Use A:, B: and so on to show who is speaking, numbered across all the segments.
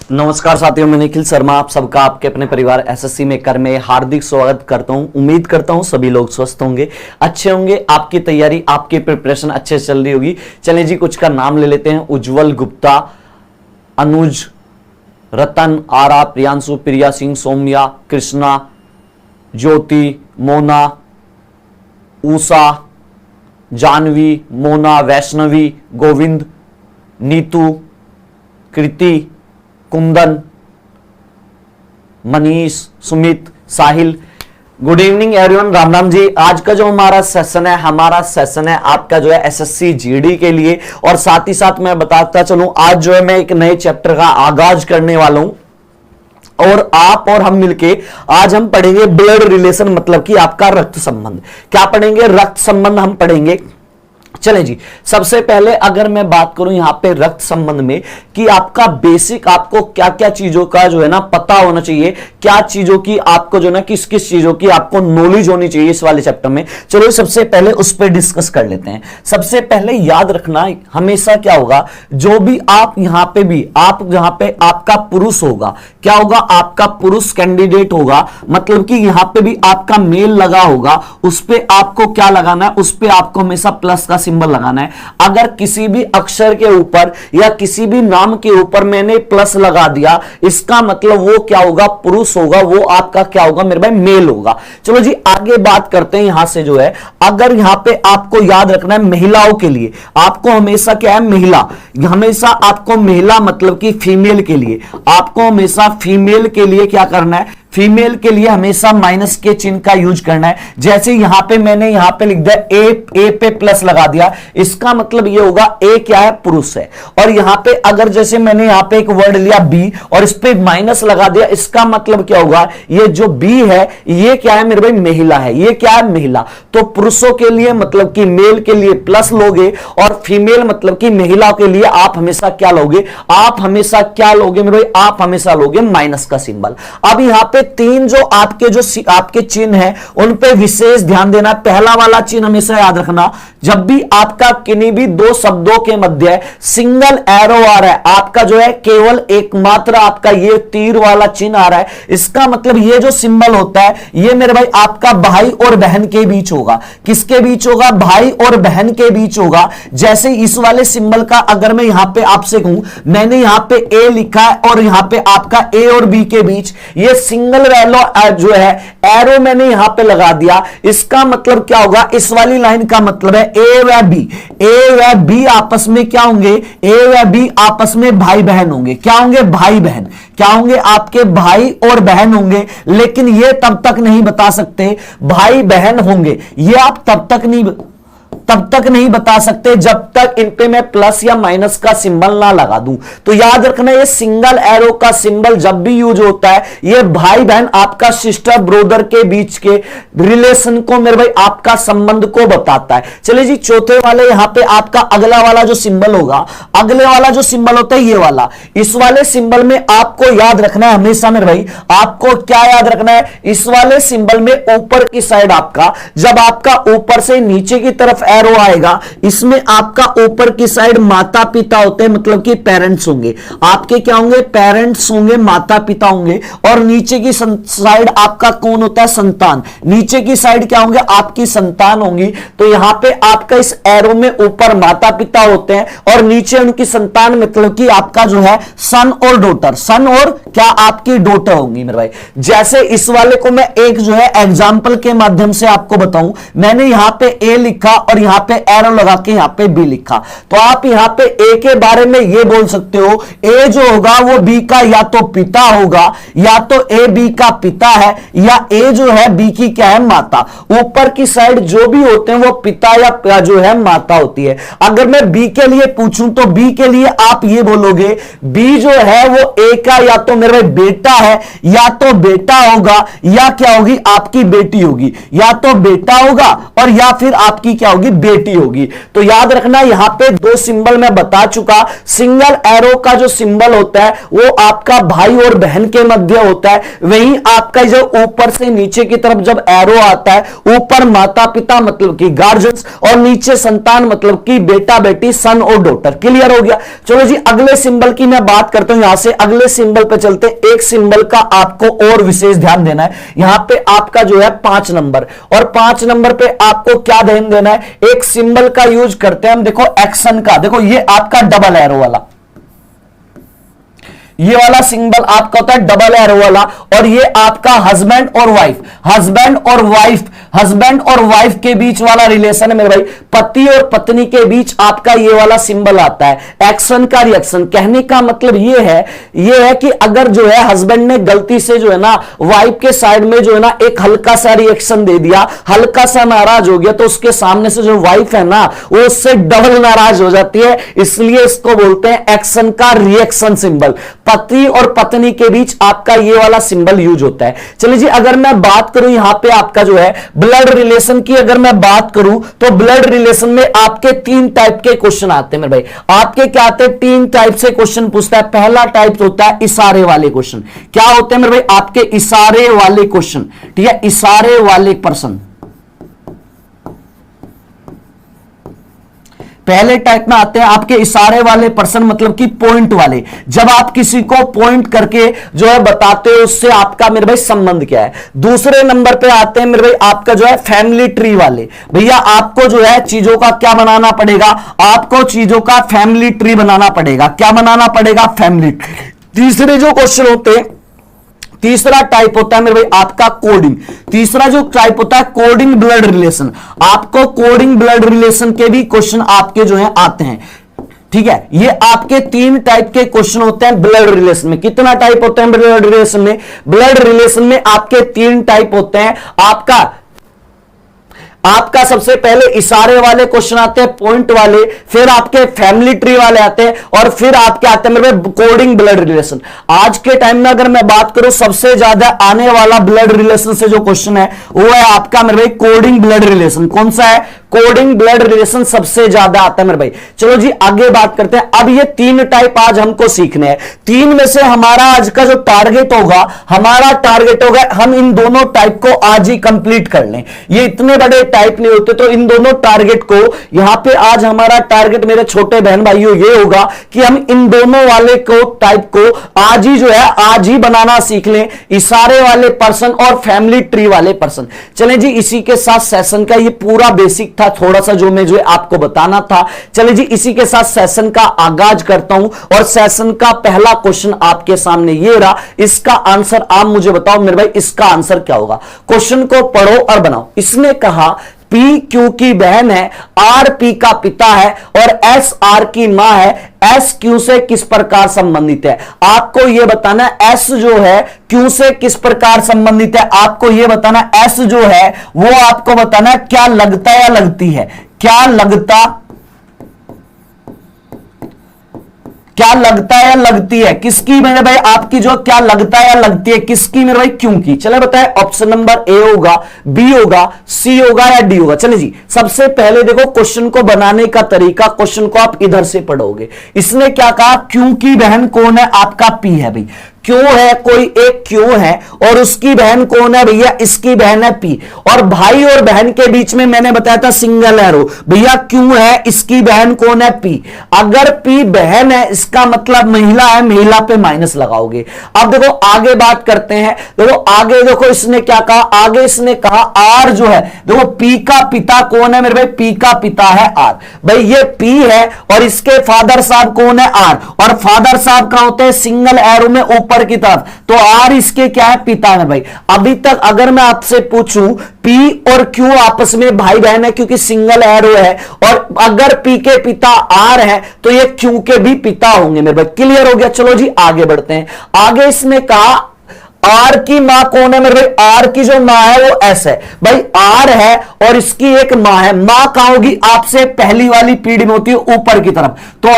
A: नमस्कार साथियों, मैं निखिल शर्मा आप सबका आपके अपने परिवार एसएससी मेकर में हार्दिक स्वागत करता हूं। उम्मीद करता हूं सभी लोग स्वस्थ होंगे, अच्छे होंगे, आपकी तैयारी आपकी प्रिपरेशन अच्छे से चल रही होगी। चलिए जी, कुछ का नाम ले लेते हैं। Ujjwal Gupta, Anuj, Ratan, Ara, Priyanshu, Priya Singh, Saumya, Krishna, Jyoti, Mona, Usha, Janvi, Mona, Vaishnavi, Govind, Neetu, Kriti, Kundan, Manish, Sumit, Sahil. Good evening everyone, Ram Ram ji. आज का जो हमारा सेशन है आपका जो है एसएससी जीडी के लिए, और साथ ही साथ मैं बताता चलूं आज जो है मैं एक नए चैप्टर का आगाज करने वाला हूं, और आप और हम मिलके आज हम पढ़ेंगे ब्लड रिलेशन, मतलब कि आपका रक्त संबंध। क्या पढ़ेंगे? रक्त संबंध हम पढ़ेंगे। चलें जी, सबसे पहले अगर मैं बात करूं यहां पे रक्त संबंध में कि आपका बेसिक आपको क्या क्या चीजों का जो है ना पता होना चाहिए, क्या चीजों की आपको जो है ना किस किस चीजों की आपको नॉलेज होनी चाहिए इस वाले चैप्टर में। चलो सबसे पहले उस पर डिस्कस कर लेते हैं। सबसे पहले याद रखना हमेशा क्या होगा, जो भी आप यहां पे भी आप यहां पे आपका पुरुष होगा, क्या होगा? आपका पुरुष कैंडिडेट होगा, मतलब कि यहां पे भी आपका मेल लगा होगा, उस पे आपको क्या लगाना है? उस पे आपको हमेशा प्लस का सिंबल लगाना है। अगर किसी भी अक्षर के ऊपर या किसी भी नाम के ऊपर मैंने प्लस लगा दिया, इसका मतलब वो क्या होगा? पुरुष होगा, वो आपका क्या होगा मेरे भाई? मेल होगा। चलो जी आगे बात करते हैं। यहां से जो है अगर यहां पे आपको याद रखना है महिलाओं के लिए, आपको हमेशा क्या है? महिला, हमेशा आपको महिला मतलब कि फीमेल के लिए, आपको हमेशा फीमेल के लिए क्या करना है? फीमेल के लिए हमेशा माइनस के चिन्ह का यूज करना है। जैसे यहां पे मैंने यहां पे लिख दिया ए पे प्लस लगा दिया, इसका मतलब ये होगा ए क्या है? पुरुष है। और यहां पे अगर जैसे मैंने यहां पे एक वर्ड लिया बी और इस पे माइनस लगा दिया, इसका मतलब क्या होगा? ये जो बी है ये क्या है मेरे भाई? महिला है। ये क्या है? महिला। तो पुरुषों के लिए मतलब कि मेल के लिए प्लस लोगे, और फीमेल मतलब कि महिला के लिए आप हमेशा क्या लोगे? आप हमेशा क्या लोगे मेरे भाई? आप हमेशा लोगे माइनस का सिंबल। अब यहां पे तीन जो आपके चिन्ह हैं उन पे विशेष ध्यान देना। पहला वाला चिन्ह हमेशा याद रखना, जब भी आपका किन्हीं भी दो शब्दों के मध्य सिंगल एरो आ रहा है, आपका जो है केवल एकमात्र आपका ये तीर वाला चिन्ह आ रहा है, इसका मतलब ये जो सिंबल होता है ये मेरे भाई आपका भाई और बहन के बीच होगा। किसके बीच होगा? भाई और बहन के बीच होगा। जैसे इस वाले सिंबल का अगर मैं यहां पे आपसे कहूं, मैंने यहां पे ए लिखा है और यहां पे आपका ए और बी के बीच ये सिंगल वैल्यू जो है एरो मैंने यहां पे लगा दिया, इसका मतलब क्या होगा? इस वाली लाइन का मतलब है ए व बी, ए व बी आपस में क्या होंगे? ए व बी आपस में भाई बहन होंगे। क्या होंगे? भाई बहन। क्या होंगे? आपके भाई और बहन होंगे। लेकिन ये तब तक नहीं बता सकते भाई बहन होंगे, ये आप तब तक नहीं बता सकते जब तक इन पे मैं प्लस या माइनस का सिंबल ना लगा दूं। तो याद रखना ये सिंगल एरो का सिंबल जब भी यूज होता है, ये भाई बहन आपका सिस्टर ब्रदर के बीच के रिलेशन को मेरे भाई आपका संबंध को बताता है। चलिए जी चौथे वाले यहां पे आपका अगला वाला जो सिंबल होगा, अगले वाला जो सिंबल होता है ये वाला, इस वाले सिंबल में आपको याद रखना है हमेशा मेरे भाई, आपको क्या याद रखना है? इस वाले सिंबल में ऊपर की साइड आपका, जब आपका ऊपर से नीचे की तरफ एरो आएगा, इसमें आपका ऊपर की साइड माता पिता होते हैं, मतलब कि पेरेंट्स होंगे। आपके क्या होंगे? पेरेंट्स होंगे, माता पिता होंगे। और नीचे की साइड आपका कौन होता है? संतान। नीचे की साइड क्या होंगे? आपकी संतान होंगी। तो यहां पे आपका इस एरो में ऊपर माता पिता होते हैं और नीचे उनकी संतान, मतलब कि आपका जो है सन और डॉटर, सन और क्या आपकी डॉटर होंगी मेरे भाई। जैसे इस वाले को मैं एक जो है एग्जांपल के माध्यम से आपको बताऊं, मैंने यहां पे ए लिखा और यहां पे एरो लगा के यहां पे बी लिखा, तो आप यहां पे ए के बारे में ये बोल सकते हो ए जो होगा वो बी का या तो पिता होगा, या तो ए बी का पिता है, या ए जो है बी की क्या है? माता। ऊपर की साइड जो भी होते हैं वो पिता या जो है माता होती है। अगर मैं बी के लिए पूछूं तो बी के लिए आप ये बोलोगे बी जो है वो ए का या तो मेरे बेटा है, या तो बेटा होगा, या क्या होगी? आपकी बेटी होगी। या तो बेटा होगा और या फिर आपकी क्या होगी, बेटी होगी। तो याद रखना यहां पे दो सिंबल मैं बता चुका, सिंगल एरो का जो सिंबल होता है वो आपका भाई और बहन के मध्य होता है, वहीं आपका जो ऊपर से नीचे की तरफ जब एरो आता है, ऊपर माता पिता मतलब कि गार्जियंस और नीचे संतान मतलब कि बेटा बेटी, सन और डॉटर। क्लियर हो गया। चलो जी अगले सिंबल की मैं बात करता हूं, यहां से अगले सिंबल पे चलते। एक सिंबल का आपको और विशेष ध्यान देना है, यहां पे आपका जो है 5 नंबर, और 5 नंबर पे आपको क्या ध्यान देना है, एक सिंबल का यूज करते हैं हम, देखो एक्शन का। देखो ये आपका डबल एरो वाला, ये वाला सिंबल आपका होता है डबल एरो वाला, और ये आपका हस्बैंड और वाइफ, हस्बैंड और वाइफ, हस्बैंड और वाइफ के बीच वाला रिलेशन है मेरे भाई, पति और पत्नी के बीच आपका ये वाला सिंबल आता है। एक्शन का रिएक्शन, कहने का मतलब ये है कि अगर जो है हस्बैंड ने गलती से जो है ना वाइफ के साइड में जो है ना एक हल्का सा रिएक्शन दे दिया, हल्का सा नाराज हो गया, तो उसके सामने से जो वाइफ है ना वो उससे डबल नाराज हो जाती है, इसलिए इसको बोलते हैं एक्शन का रिएक्शन सिंबल। पति और पत्नी के बीच आपका ये वाला सिंबल यूज होता है। चलिए जी अगर मैं बात करूं यहां पे आपका जो है ब्लड रिलेशन की, अगर मैं बात करूं तो ब्लड रिलेशन में आपके 3 टाइप के क्वेश्चन आते हैं मेरे भाई। आपके क्या आते हैं, 3 टाइप से क्वेश्चन पूछता है। पहला टाइप होता है इशारे वाले क्वेश्चन। क्या होते हैं मेरे भाई, आपके इशारे वाले क्वेश्चन, ठीक है, इशारे वाले प्रश्न। पहले टाइप में आते हैं आपके इशारे वाले पर्सन मतलब कि पॉइंट वाले, जब आप किसी को पॉइंट करके जो है बताते हो उससे आपका मेरे भाई संबंध क्या है। दूसरे नंबर पे आते हैं मेरे भाई आपका जो है फैमिली ट्री वाले। भैया आपको जो है चीजों का क्या बनाना पड़ेगा, आपको चीजों का फैमिली ट्री बनाना पड़ेगा। क्या बनाना पड़ेगा, फैमिली ट्री। तीसरे जो क्वेश्चन होते हैं, तीसरा टाइप होता है मेरे भाई आपका कोडिंग। तीसरा जो टाइप होता है कोडिंग ब्लड रिलेशन। आपको कोडिंग ब्लड रिलेशन के भी क्वेश्चन आपके जो है आते हैं, ठीक है। ये आपके 3 टाइप के क्वेश्चन होते हैं ब्लड रिलेशन में। कितना टाइप होते हैं ब्लड रिलेशन में, ब्लड रिलेशन में आपके 3 टाइप होते हैं। आपका सबसे पहले इशारे वाले क्वेश्चन आते हैं, पॉइंट वाले, फिर आपके फैमिली ट्री वाले आते हैं, और फिर आपके आते हैं मेरे कोडिंग ब्लड रिलेशन। आज के टाइम में अगर मैं बात करूं सबसे ज्यादा आने वाला ब्लड रिलेशन से जो क्वेश्चन है वो है आपका मेरे भाई कोडिंग ब्लड रिलेशन। कौन सा है, कोडिंग ब्लड रिलेशन सबसे ज्यादा आता है मेरे भाई। चलो जी आगे बात करते हैं। अब ये 3 टाइप आज हमको सीखने हैं। 3 में से हमारा आज का जो टारगेट होगा, हमारा टारगेट होगा हम इन दोनों टाइप को आज ही कंप्लीट कर लें। ये इतने बड़े टाइप नहीं होते, तो इन दोनों टारगेट को यहां पे आज हमारा टारगेट मेरे छोटे बहन भाइयों ये होगा कि हम इन दोनों वाले को टाइप को आज ही जो है आज ही बनाना सीख लें, इशारे वाले पर्सन और फैमिली ट्री वाले पर्सन। चलें जी इसी के साथ सेशन का ये पूरा बेसिक था, थोड़ा सा जो मैं जो आपको बताना था। चलिए जी इसी के साथ सेशन का आगाज करता हूं, और सेशन का पहला क्वेश्चन आपके सामने ये रहा। इसका आंसर आप मुझे बताओ मेरे भाई, इसका आंसर क्या होगा। क्वेश्चन को पढ़ो और बनाओ। इसने कहा पी क्यू की बहन है, आर पी का पिता है और एस आर की मां है, एस क्यू से किस प्रकार संबंधित है। आपको यह बताना एस जो है क्यू से किस प्रकार संबंधित है। आपको यह बताना एस जो है वो आपको बताना क्या लगता है या लगती है, क्या लगता है या लगती है, किसकी मेरे भाई आपकी जो क्या लगता है या लगती है, किसकी मेरे भाई, क्यों की। चले बताए ऑप्शन नंबर ए होगा, बी होगा, सी होगा या डी होगा। चले जी सबसे पहले देखो क्वेश्चन को बनाने का तरीका, क्वेश्चन को आप इधर से पढ़ोगे। इसने क्या कहा, क्यों की बहन कौन है, आपका पी है भाई। क्यों है, कोई एक क्यों है और उसकी बहन कौन है भैया, इसकी बहन है पी। और भाई और बहन के बीच में मैंने बताया था सिंगल एरो, भैया क्यों है, इसकी बहन कौन है, पी। अगर पी बहन है इसका मतलब महिला है, महिला पे माइनस लगाओगे। अब देखो आगे बात करते हैं। देखो आगे देखो इसने क्या कहा, आगे इसने कहा आर जो है, देखो पी का पिता कौन है मेरे भाई, पी का पिता है आर। भाई ये पी है और इसके फादर साहब कौन है, आर। और फादर साहब का होते हैं सिंगल एरो में ऊपर की तरफ, तो आर इसके क्या है, पिता है भाई। अभी तक अगर मैं आपसे पूछूं पी और क्यू आपस में भाई बहन है क्योंकि सिंगल एरो है, और अगर पी के पिता आर है तो ये क्यू के भी पिता होंगे मेरे भाई। क्लियर हो गया। चलो जी आगे बढ़ते हैं। आगे इसने कहा आर की मां कौन है मेरे भाई, आर की जो मां है वो एस है भाई। आर है और इसकी एक मां है, मां कहां होगी, आपसे पहली वाली पीढ़ी में होती है ऊपर की तरफ, तो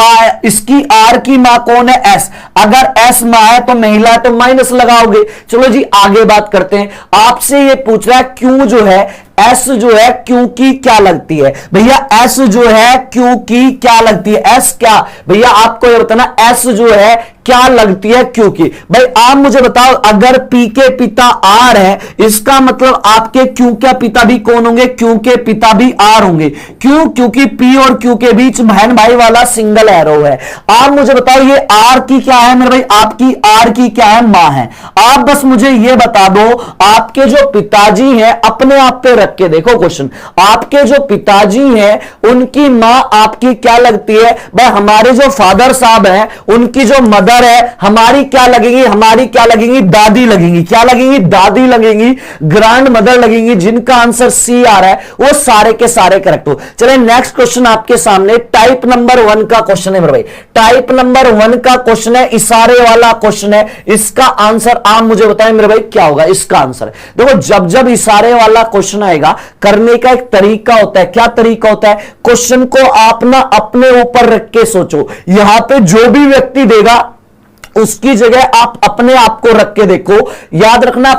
A: इसकी आर की मां कौन है, एस। अगर एस मां है तो महिला है तो माइनस लगाओगे। चलो जी आगे बात करते हैं। आपसे ये पूछ रहा है क्यों जो है एस जो है क्यू की क्या लगती है भैया, एस जो है क्यू की क्या लगती है, एस क्या भैया आपको ये बताना, एस जो है क्या लगती है क्यू की। भाई आप मुझे बताओ, अगर पी के पिता आर है, इसका मतलब आपके क्यू के पिता भी कौन होंगे, क्यू के पिता भी आर होंगे। क्यों? क्योंकि पी और क्यू के बीच बहन भाई वाला सिंगल एरो है। आप मुझे बताओ ये आर की क्या है मेरे भाई, आपकी आर की क्या है, मां है। आप बस मुझे ये बता दो, आपके जो पिताजी हैं, अपने आप पे रख के देखो क्वेश्चन, आपके जो पिताजी हैं उनकी मां आपकी क्या लगती है। भाई हमारे जो फादर साहब हैं उनकी जो मदर है, हमारी क्या लगेगी, हमारी क्या लगेंगी, दादी लगेंगी। क्या लगेंगी? दादी लगेंगी, ग्रैंड मदर लगेंगी। जिनका आंसर सी आ रहा है वो सारे के सारे करेक्ट हो। चलिए नेक्स्ट क्वेश्चन आपके सामने टाइप नंबर 1 का क्वेश्चन है मेरे भाई। टाइप नंबर 1 का क्वेश्चन है, इशारे वाला क्वेश्चन है। इसका आंसर आप मुझे बताएं मेरे भाई क्या होगा इसका आंसर। देखो जब जब इशारे वाला क्वेश्चन आएगा, करने का एक तरीका होता है। क्या तरीका होता है? क्वेश्चन को आप ना अपने ऊपर रख के सोचो। यहां पे जो भी व्यक्ति देगा उसकी जगह आप अपने आप को रख के देखो। याद रखना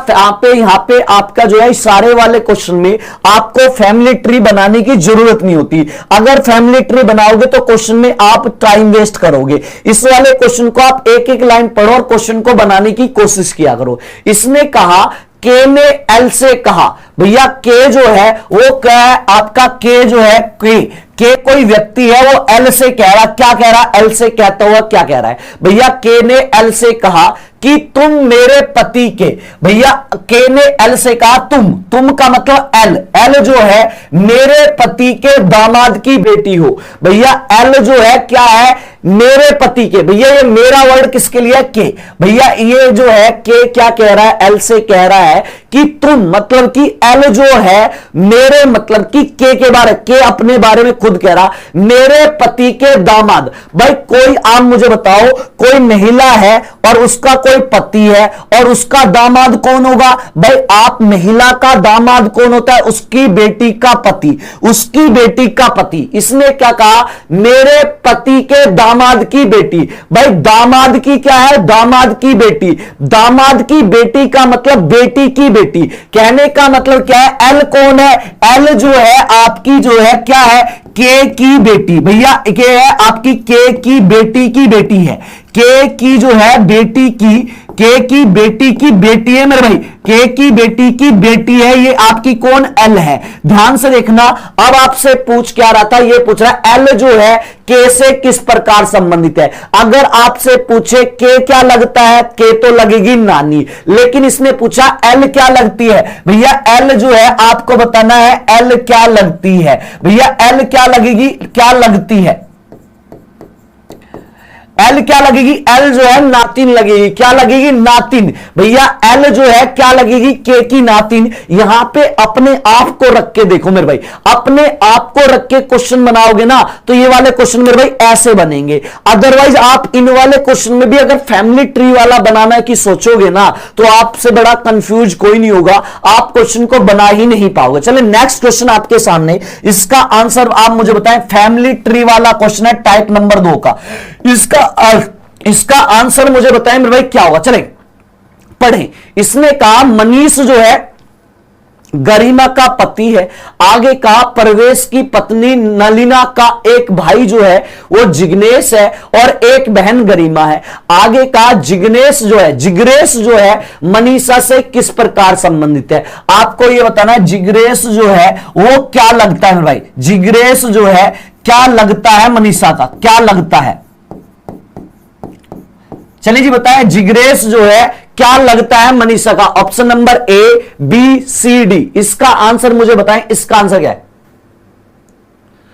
A: यहां पे आपका जो है इशारे वाले क्वेश्चन में आपको फैमिली ट्री बनाने की जरूरत नहीं होती। अगर फैमिली ट्री बनाओगे तो क्वेश्चन में आप टाइम वेस्ट करोगे। इस वाले क्वेश्चन को आप एक एक लाइन पढ़ो और क्वेश्चन को बनाने की कोशिश किया करो। इसने कहा, के ने एल से कहा। भैया के जो है वो क्या है आपका, के जो है के कोई व्यक्ति है, वो एल से कह रहा, क्या कह रहा, एल से कहता हुआ क्या कह रहा है भैया, के ने एल से कहा कि तुम मेरे पति के। भैया के ने एल से कहा तुम का मतलब एल, एल जो है मेरे पति के दामाद की बेटी हो। भैया एल जो है क्या है, मेरे पति के। भैया ये मेरा वर्ड किसके लिए, के। भैया ये जो है के क्या कह रहा है, एल से कह रहा है कि तुम, मतलब कि एल जो है मेरे, मतलब कि के बारे, के अपने बारे में खुद कह रहा, मेरे पति के दामाद। भाई कोई आप मुझे बताओ, कोई महिला है और उसका कोई पति है और उसका दामाद कौन होगा। भाई आप, महिला का दामाद कौन होता है, उसकी बेटी का पति, उसकी बेटी का पति। इसने क्या कहा, मेरे पति के दामाद की बेटी। भाई दामाद की क्या है, दामाद की बेटी। दामाद की बेटी का मतलब बेटी की बेटी। कहने का मतलब क्या है, एल कौन है, एल जो है आपकी जो है क्या है, के की बेटी। भैया के है आपकी के की बेटी की बेटी है, के की जो है बेटी की, के की बेटी की बेटी है मेरे भाई, के की बेटी की बेटी है। ये आपकी कौन, एल है। ध्यान से देखना, अब आपसे पूछ क्या रहा था, ये पूछ रहा है एल जो है के से किस प्रकार संबंधित है। अगर आपसे पूछे के क्या लगता है, के तो लगेगी नानी, लेकिन इसने पूछा एल क्या लगती है। भैया एल जो है आपको बताना है एल क्या लगती है। भैया एल क्या लगेगी, क्या लगती है, एल क्या लगेगी, एल जो है नातिन लगेगी। क्या लगेगी, नातिन। भैया एल जो है क्या लगेगी, के की नातिन। यहां पे अपने आप को रख के देखो मेरे भाई, अपने आप को रख के क्वेश्चन बनाओगे ना तो ये वाले क्वेश्चन मेरे भाई ऐसे बनेंगे। अदरवाइज आप इन वाले क्वेश्चन में भी अगर फैमिली ट्री वाला बनाना की सोचोगे ना तो आपसे बड़ा कंफ्यूज कोई नहीं होगा, आप क्वेश्चन को बना ही नहीं पाओगे। चलिए नेक्स्ट क्वेश्चन आपके सामने, इसका आंसर आप मुझे बताएं। फैमिली ट्री वाला क्वेश्चन है टाइप नंबर 2 का। इसका आंसर मुझे बताएं मेरे भाई क्या होगा। चले पढ़ें। इसने कहा मनीष जो है गरिमा का पति है। आगे कहा परवेश की पत्नी नलिना का एक भाई जो है वो जिग्नेश है और एक बहन गरिमा है। आगे कहा जिग्नेश जो है मनीषा से किस प्रकार संबंधित है। आपको ये बताना है जिग्नेश जो है वो क्या लगता है भाई, जिग्नेश जो है क्या लगता है मनीषा का, क्या लगता है। चलिए जी बताएं, जिग्नेश जो है क्या लगता है मनीषा का। Option number A, B, C, D. इसका आंसर मुझे बताएं, इसका आंसर क्या है।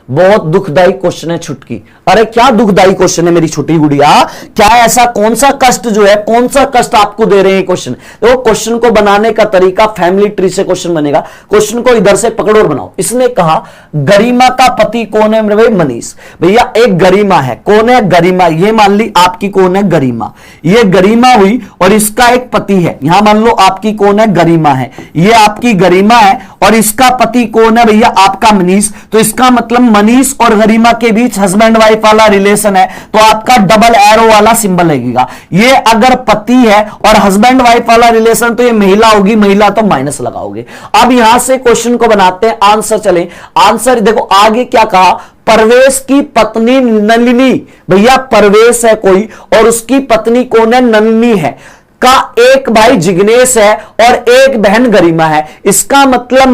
A: बहुत दुखदाई क्वेश्चन है छुटकी। अरे क्या दुखदाई क्वेश्चन है मेरी छोटी गुड़िया, क्या ऐसा कौन सा कष्ट जो है, कौन सा कष्ट आपको दे रहे हैं क्वेश्चन। देखो क्वेश्चन को बनाने का तरीका फैमिली ट्री से क्वेश्चन बनेगा। क्वेश्चन को इधर से पकड़ो और बनाओ। इसने कहा गरिमा का पति कौन है मेरे भाई, मनीष। भैया एक गरिमा है, कौन है, गरिमा। ये मान ली आपकी कौन है, गरिमा। ये गरिमा हुई और इसका एक पति है। यहां मान लो आपकी कौन है, गरिमा है। ये आपकी गरिमा है और इसका पति कौन है भैया, आपका मनीष। तो इसका मतलब मनीष और गरिमा के बीच हस्बैंड वाइफ वाला रिलेशन है तो आपका डबल एरो वाला सिंबल लगेगा। ये अगर पति है और हस्बैंड वाइफ वाला रिलेशन तो ये महिला होगी, महिला तो माइनस लगाओगे। अब यहां से क्वेश्चन को बनाते हैं, आंसर चले। आंसर देखो आगे क्या कहा, परवेश की पत्नी नलिनी, भैया परवेश है कोई और उसकी पत्नी कौन है, नलिनी है, का एक भाई जिग्नेश है और एक बहन गरिमा है। इसका मतलब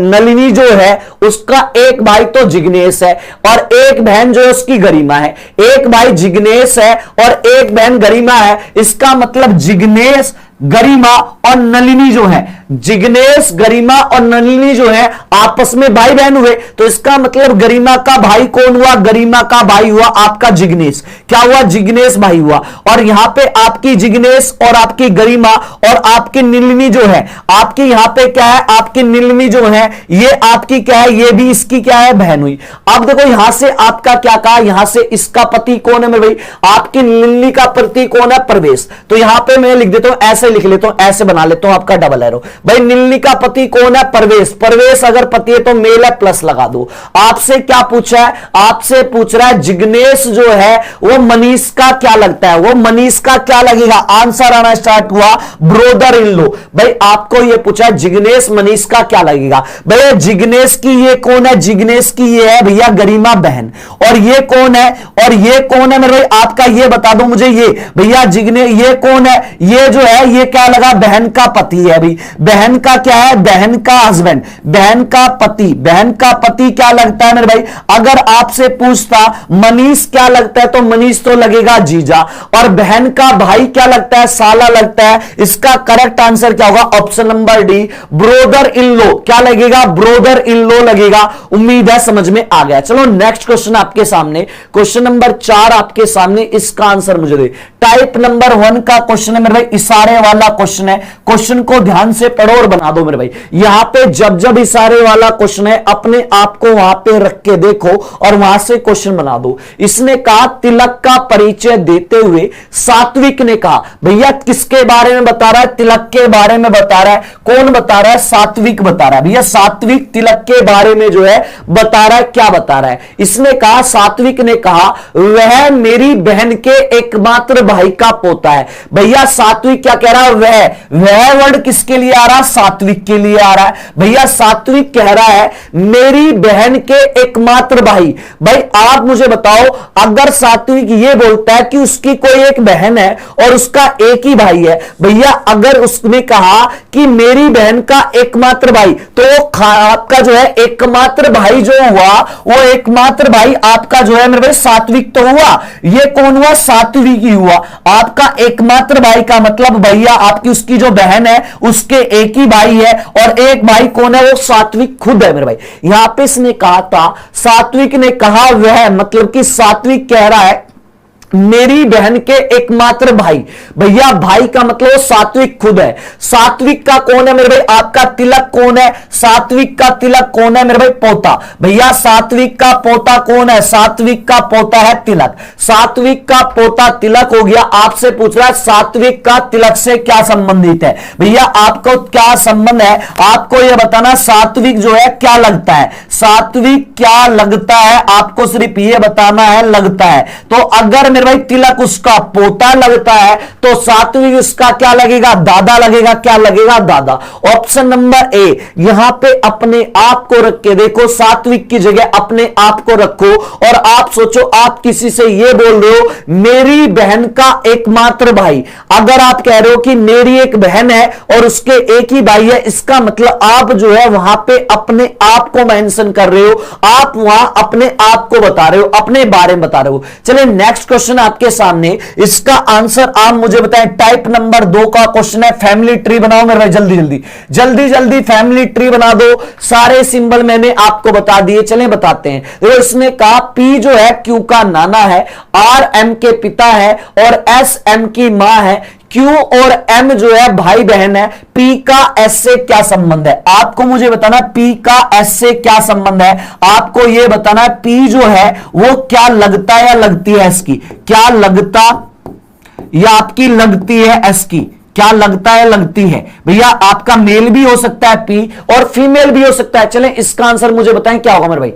A: नलिनी जो है उसका एक भाई तो जिग्नेश है और एक बहन जो है उसकी गरिमा है। एक भाई जिग्नेश है और एक बहन गरिमा है, इसका मतलब जिग्नेश, गरिमा और नलिनी जो है, जिग्नेश, गरिमा और नलिनी जो है आपस में भाई बहन हुए, तो इसका मतलब गरिमा का भाई कौन हुआ, गरिमा का भाई हुआ आपका जिग्नेश। क्या हुआ, जिग्नेश भाई हुआ। और यहां पे आपकी जिग्नेश और आपकी गरिमा और आपकी नलिनी जो है, आपकी यहां पे क्या है, आपकी नलिनी जो है ये आपकी क्या है, ये भी इसकी क्या है, बहन हुई। अब देखो यहां से आपका क्या कहा, यहां से इसका पति कौन है मेरे भाई, आपकी नलिनी का पति कौन है, प्रवेश। तो यहां पे मैं लिख देता हूं, ऐसे लिख लेता हूं, ऐसे बना लेता हूं आपका डबल एरो। भाई नलिनी का पति कौन है, प्रवेश। प्रवेश अगर पति है तो मेल है, प्लस लगा दो। आपसे क्या पूछा है, आपसे पूछ रहा है जिग्नेश जो है वो मनीष का क्या लगता है, वो मनीष का क्या लगेगा। आंसर आना स्टार्ट हुआ, ब्रोदर इन लो। भाई आपको ये पूछा है जिग्नेश मनीष का क्या लगेगा। भैया जिग्नेश की ये कौन है, जिग्नेश की ये है भैया गरिमा बहन। और ये कौन है, और ये कौन है मेरे भाई, आपका ये बता दो मुझे, ये भैया जिग्नेश, ये कौन है, ये जो है ये क्या लगा, बहन का पति है भाई। बहन का क्या है, बहन का हस्बैंड, बहन का पति। बहन का पति क्या लगता है मेरे भाई, अगर आपसे पूछता मनीष क्या लगता है तो मनीष तो लगेगा जीजा, और बहन का भाई क्या लगता है, साला लगता है। इसका करेक्ट आंसर क्या होगा, ऑप्शन नंबर डी, ब्रोदर इन लो। क्या लगेगा, ब्रोदर इन लो लगेगा। उम्मीद है समझ में आ गया। चलो नेक्स्ट क्वेश्चन आपके सामने, क्वेश्चन नंबर 4 आपके सामने, इसका आंसर मुझे दे। टाइप नंबर 1 का क्वेश्चन है मेरे भाई, इशारे वाला क्वेश्चन है। क्वेश्चन को ध्यान से पढ़ो और बना दो मेरे भाई। यहां पे जब जब इशारे वाला क्वेश्चन है अपने आप को वहां पे रख के देखो और वहां से क्वेश्चन बना दो। इसने कहा तिलक का परिचय देते हुए सात्विक ने कहा, भैया किसके बारे में बता रहा है, तिलक के बारे में बता रहा है। कौन बता रहा है, सात्विक बता रहा है। भैया सात्विक तिलक के बारे में जो है बता रहा है, क्या बता रहा है। इसने कहा, सात्विक ने कहा वह मेरी बहन के एकमात्र भाई का पोता है। भैया सात्विक क्या कह रहा है, वह वर्ड किसके लिए आ रहा है, सात्विक के लिए आ रहा है। भैया सात्विक कह रहा है मेरी बहन के एकमात्र भाई। भाई आप मुझे बताओ, अगर सात्विक ये बोलता है कि उसकी कोई एक बहन है और उसका एक ही भाई है, भैया अगर उसने कहा कि मेरी बहन का एकमात्र भाई, तो आपका जो है एकमात्र भाई जो हुआ वो एकमात्र भाई आपका जो है मेरे भाई सात्विक तो हुआ। ये कौन हुआ, सात्विक ही हुआ। आपका एकमात्र भाई का मतलब भैया आपकी उसकी जो बहन है उसके एक ही भाई है, और एक भाई कौन है, वो सात्विक खुद है मेरे भाई। यहां पे इसने कहा था, सात्विक ने कहा वह, मतलब कि सात्विक कह रहा है मेरी बहन के एकमात्र भाई। भैया भाई का मतलब सात्विक खुद है। सात्विक का कौन है मेरे भाई, आपका तिलक कौन है, सात्विक का तिलक कौन है मेरे भाई, पोता। भैया सात्विक का पोता कौन है, सात्विक का पोता है तिलक। सात्विक का पोता तिलक हो गया। आपसे पूछ रहा है सात्विक का तिलक से क्या संबंधित है। भैया आपको क्या संबंध है, आपको यह बताना सात्विक जो है क्या लगता है, सात्विक क्या लगता है, आपको सिर्फ यह बताना है लगता है। तो अगर मेरे भाई तिलक उसका पोता लगता है तो सात्विक उसका क्या लगेगा, दादा लगेगा। क्या लगेगा, दादा। ऑप्शन नंबर ए। यहां पे अपने आप को रख के देखो, सात्विक की जगह अपने आप को रखो और आप सोचो, आप किसी से ये बोल रहे हो मेरी बहन का एकमात्र भाई। अगर आप कह रहे हो कि मेरी एक बहन है और उसके एक ही भाई है, इसका मतलब आप जो है वहां पे अपने आप को मेंशन कर रहे हो, आप वहां अपने आप को बता रहे हो, अपने बारे में बता रहे हो। चलिए नेक्स्ट क्वेश्चन आपके सामने, इसका आंसर आप मुझे बताएं। टाइप नंबर 2 का क्वेश्चन है, फैमिली ट्री बनाओ मेरे भाई, जल्दी जल्दी फैमिली ट्री बना दो। सारे सिंबल मैंने आपको बता दिए, चलें बताते हैं। तो इसने कहा पी जो है क्यू का नाना है, आर एम के पिता है और एस एम की मां है। क्यू और एम जो है भाई बहन है। पी का एस से क्या संबंध है, आपको मुझे बताना पी का एस से क्या संबंध है। आपको यह बताना है पी जो है वो क्या लगता है या लगती है एस की, क्या लगता या आपकी लगती है एस की, क्या लगता है लगती है। भैया आपका मेल भी हो सकता है पी और फीमेल भी हो सकता है। चलें इसका आंसर मुझे बताएं क्या होगा मेरे भाई।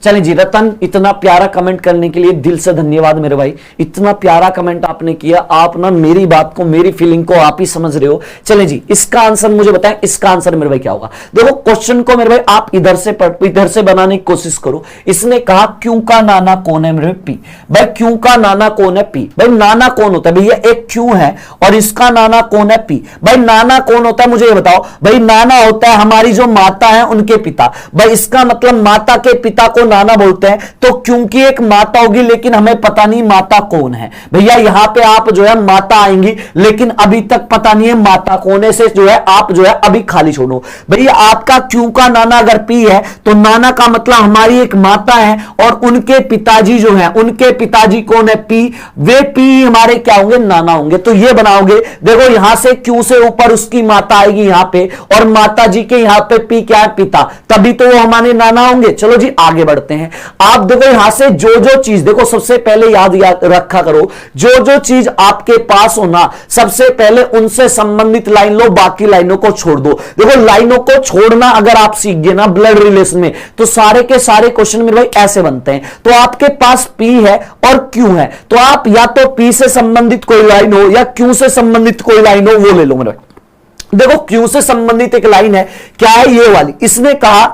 A: चलें जी, रतन इतना प्यारा कमेंट करने के लिए दिल से धन्यवाद मेरे भाई, इतना प्यारा कमेंट आपने किया। आप ना मेरी बात को, मेरी फीलिंग को आप ही समझ रहे हो। चलें जी, इसका आंसर मुझे बताएं, इसका आंसर मेरे भाई क्या होगा। देखो क्वेश्चन को मेरे भाई आप इधर से बनाने की कोशिश करो। इसने कहा क्यू का नाना कौन है मेरे भाई, पी। भाई क्यू का नाना कौन है, पी। भाई नाना कौन होता है भैया, एक क्यू है और इसका नाना कौन है, पी। भाई नाना कौन होता है मुझे ये बताओ। भाई नाना होता है हमारी जो माता है उनके पिता। भाई इसका मतलब माता के पिता को नाना बोलते हैं, तो क्योंकि एक माता होगी लेकिन हमें पता नहीं माता कौन है। भैया यहां पे आप जो है माता आएंगी, लेकिन अभी तक पता नहीं है माता कौन है, से जो है आप जो है अभी खाली छोड़ो। भैया आपका क्यों का नाना अगर पी है तो नाना का मतलब हमारी एक माता है और उनके पिताजी जो है, उनके पिताजी कौन है, पी। वे पी हमारे क्या होंगे, नाना होंगे। तो ये बनाओगे, देखो यहां से क्यों से ऊपर उसकी माता आएगी यहां पे, और माता जी के यहां पे पी क्या है, पिता, तभी तो वो हमारे नाना होंगे। चलो जी आगे बढ़ते हैं। आप देखो यहां से जो चीज, देखो सबसे पहले याद रखा करो, जो चीज आपके पास हो ना, सबसे पहले उनसे संबंधित लाइन लो, बाकी लाइनों को छोड़ दो। देखो लाइनों को छोड़ना अगर आप सीख गए ना ब्लड रिलेशन में, तो सारे के सारे क्वेश्चन मेरे भाई ऐसे बनते हैं। तो आपके पास पी है और क्यू है, तो आप या तो पी से संबंधित कोई लाइन हो या क्यू से संबंधित कोई लाइन हो, वो ले लो मेरे भाई। देखो क्यू से संबंधित एक लाइन है, क्या है ये वाली। इसने कहा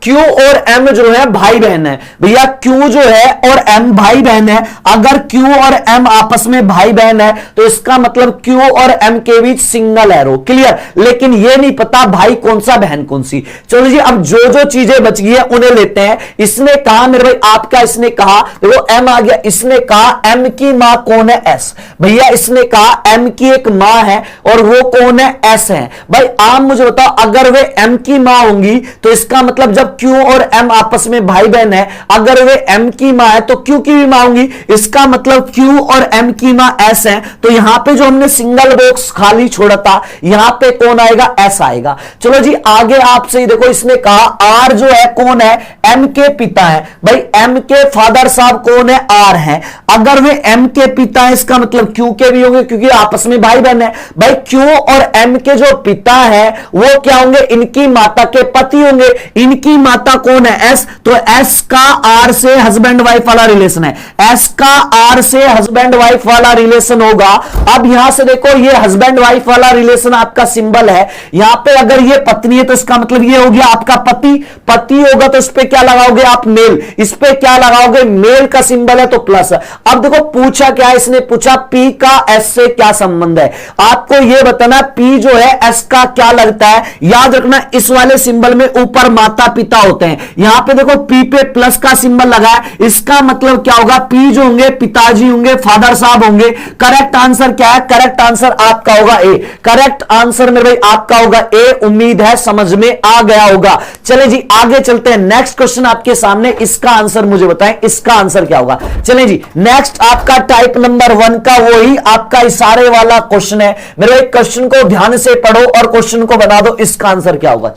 A: Q और M जो है भाई बहन है। भैया Q जो है और M भाई बहन है। अगर Q और M आपस में भाई बहन है तो इसका मतलब Q और M के बीच सिंगल एरो, क्लियर। लेकिन ये नहीं पता भाई कौन सा बहन कौन सी। चलो जी अब जो चीजें बच गई है उन्हें लेते हैं। इसने कहा मेरे भाई आपका, इसने कहा देखो M आ गया, इसने कहा M की मां कौन है, S। भैया इसने कहा M की एक मां है और वो कौन है, S है। भाई आप मुझे बताओ अगर वे M की मां होंगी तो इसका मतलब जब Q और M आपस में भाई बहन है, अगर वे M की मां है तो Q की भी मां होंगी। इसका मतलब Q और M की मां S है। तो यहां पे जो हमने सिंगल बॉक्स खाली छोड़ा था, यहां पे कौन आएगा, S आएगा। चलो जी आगे आपसे ही देखो, इसने कहा R जो है कौन है, M के पिता है। भाई M के फादर साहब कौन है, R है। अगर वे M के पिता है इसका मतलब Q के भी होंगे क्योंकि आपस में भाई बहन है। भाई Q और M के जो पिता है वो क्या होंगे, इनकी माता के पति होंगे। इनकी माता कौन है, S। तो S का R से हस्बैंड वाइफ वाला रिलेशन है। S का R से हस्बैंड वाइफ वाला रिलेशन होगा। अब यहां से देखो ये हस्बैंड वाइफ वाला रिलेशन आपका सिंबल है। यहां पे अगर ये पत्नी है तो इसका मतलब ये हो गया आपका पति। पति होगा तो इस पे क्या लगाओगे आप, मेल। इस पे क्या लगाओगे, मेल का सिंबल है तो प्लस। अब देखो पूछा क्या है, इसने पूछा P का S से क्या संबंध है। आपको यह बताना P जो है S का क्या लगता है। याद रखना इस वाले सिंबल में ऊपर माता पिता होते हैं। यहां पे देखो P पे प्लस का सिंबल लगा है, इसका मतलब क्या होगा, P जो होंगे पिताजी होंगे, फादर साहब होंगे। करेक्ट आंसर क्या है, करेक्ट आंसर आपका होगा ए। करेक्ट आंसर मेरे भाई आपका होगा ए। उम्मीद है समझ में आ गया होगा। चले जी आगे चलते हैं। नेक्स्ट क्वेश्चन आपके सामने, इसका आंसर मुझे बताएं, इसका आंसर क्या होगा। चले जी नेक्स्ट आपका टाइप नंबर 1 का वही आपका इशारे वाला क्वेश्चन है। मेरे भाई क्वेश्चन को ध्यान से पढ़ो और क्वेश्चन को बना दो, इसका आंसर क्या होगा।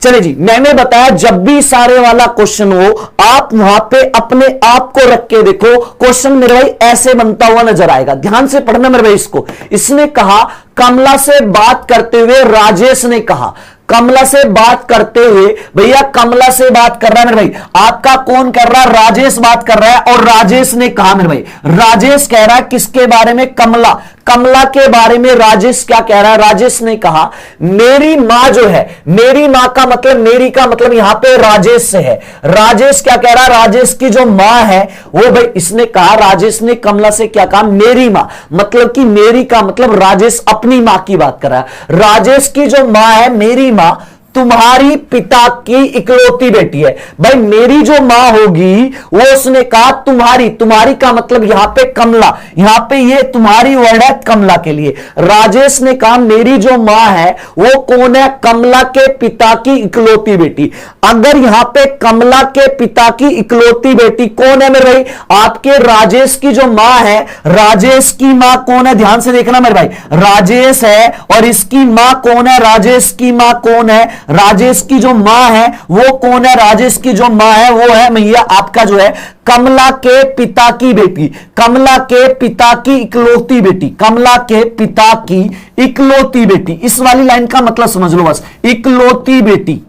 A: चले जी मैंने बताया जब भी इशारे वाला क्वेश्चन हो आप वहां पे अपने आप को रख के देखो, क्वेश्चन मेरे भाई ऐसे बनता हुआ नजर आएगा। ध्यान से पढ़ना मेरे भाई इसको। इसने कहा कमला से बात करते हुए राजेश ने कहा, कमला से बात करते हुए, भैया कमला से बात कर रहा है मेरे भाई, आपका कौन कर रहा है, राजेश बात कर रहा है। और राजेश ने कहा मेरे भाई, राजेश कह रहा है किसके बारे में, कमला। कमला के बारे में राजेश क्या कह रहा है, राजेश ने कहा मेरी मां जो है, मेरी मां का मतलब, मेरी का मतलब यहां पे राजेश से है। राजेश क्या कह रहा है, राजेश की जो मां है वो, भाई इसने कहा, राजेश ने कमला से क्या कहा, मेरी मां, मतलब कि मेरी का मतलब राजेश अपनी मां की बात कर रहा है। राजेश की जो मां है, मेरी मां तुम्हारी पिता की इकलौती बेटी है। भाई मेरी जो मां होगी वो उसने कहा तुम्हारी, तुम्हारी का मतलब यहां पे कमला, यहां पे ये तुम्हारी वर्ड है कमला के लिए। राजेश ने कहा मेरी जो मां है वो कौन है, कमला के पिता की इकलौती बेटी। अगर यहां पे कमला के पिता की इकलौती बेटी कौन है मेरे भाई, आपके राजेश की जो मां है, राजेश की मां कौन है, ध्यान से देखना मेरे भाई, राजेश है और इसकी मां कौन है, राजेश की मां कौन है, राजेश की जो मां है वो कौन है, राजेश की जो मां है वो है भैया आपका जो है कमला के पिता की बेटी, कमला के पिता की इकलौती बेटी, कमला के पिता की इकलौती बेटी। इस वाली लाइन का मतलब समझ लो बस, इकलौती बेटी,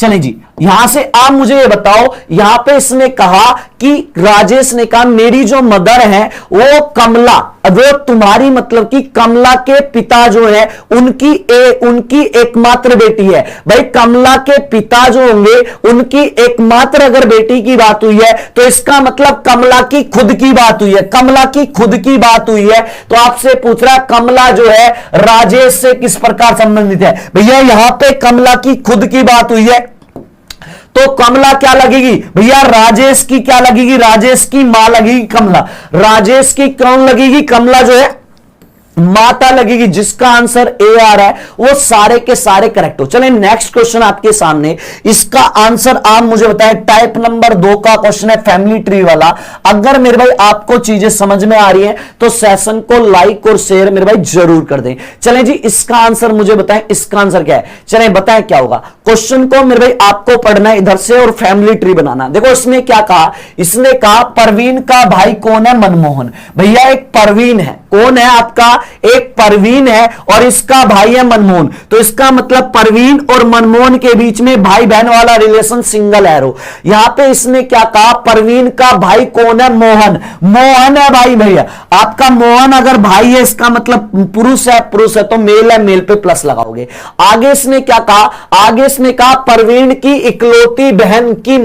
A: चलें जी, यहां से आप मुझे ये बताओ, यहां पे इसने कहा कि राजेश ने कहा मेरी जो मदर है वो कमला, वो तुम्हारी मतलब कि कमला के पिता जो है उनकी एकमात्र बेटी है। भाई कमला के पिता जो होंगे उनकी एकमात्र अगर बेटी की बात हुई है तो इसका मतलब कमला की खुद की बात हुई है, कमला की खुद की बात हुई है। तो आपसे पूछ रहा है कमला जो है राजेश से किस प्रकार संबंधित है। भैया यहां पे कमला की खुद की बात हुई है तो कमला क्या लगेगी भैया, राजेश की क्या लगेगी, राजेश की मां लगेगी कमला। राजेश की कौन लगेगी, कमला जो है माता लगेगी। जिसका आंसर ए आ रहा है वो सारे के सारे करेक्ट हो। चलें नेक्स्ट क्वेश्चन आपके सामने, इसका आंसर आप मुझे बताएं। टाइप नंबर 2 का क्वेश्चन है फैमिली ट्री वाला। अगर मेरे भाई आपको चीजें समझ में आ रही हैं तो सेशन को लाइक और शेयर मेरे भाई जरूर कर दें। चलें जी, इसका आंसर मुझे बताएं, इसका आंसर क्या है। चलें बताएं क्या होगा। क्वेश्चन को मेरे भाई आपको पढ़ना है इधर से और फैमिली ट्री बनाना। देखो इसने क्या कहा, इसने कहा परवीन का भाई कौन है, मनमोहन। भैया एक परवीन है, कौन है आपका, एक परवीन है और इसका भाई है मनमोहन। तो इसका मतलब परवीन और मनमोहन के बीच में भाई बहन वाला रिलेशन सिंगल एरो। यहां पे इसने क्या कहा, परवीन का भाई कौन है, मोहन। मोहन है भाई, भैया आपका मोहन अगर भाई है इसका मतलब पुरुष है तो मेल है, मेल पे प्लस लगाओगे। आगे इसने क्या कहा, आगे इसने कहा परवीन की इकलौती बहन की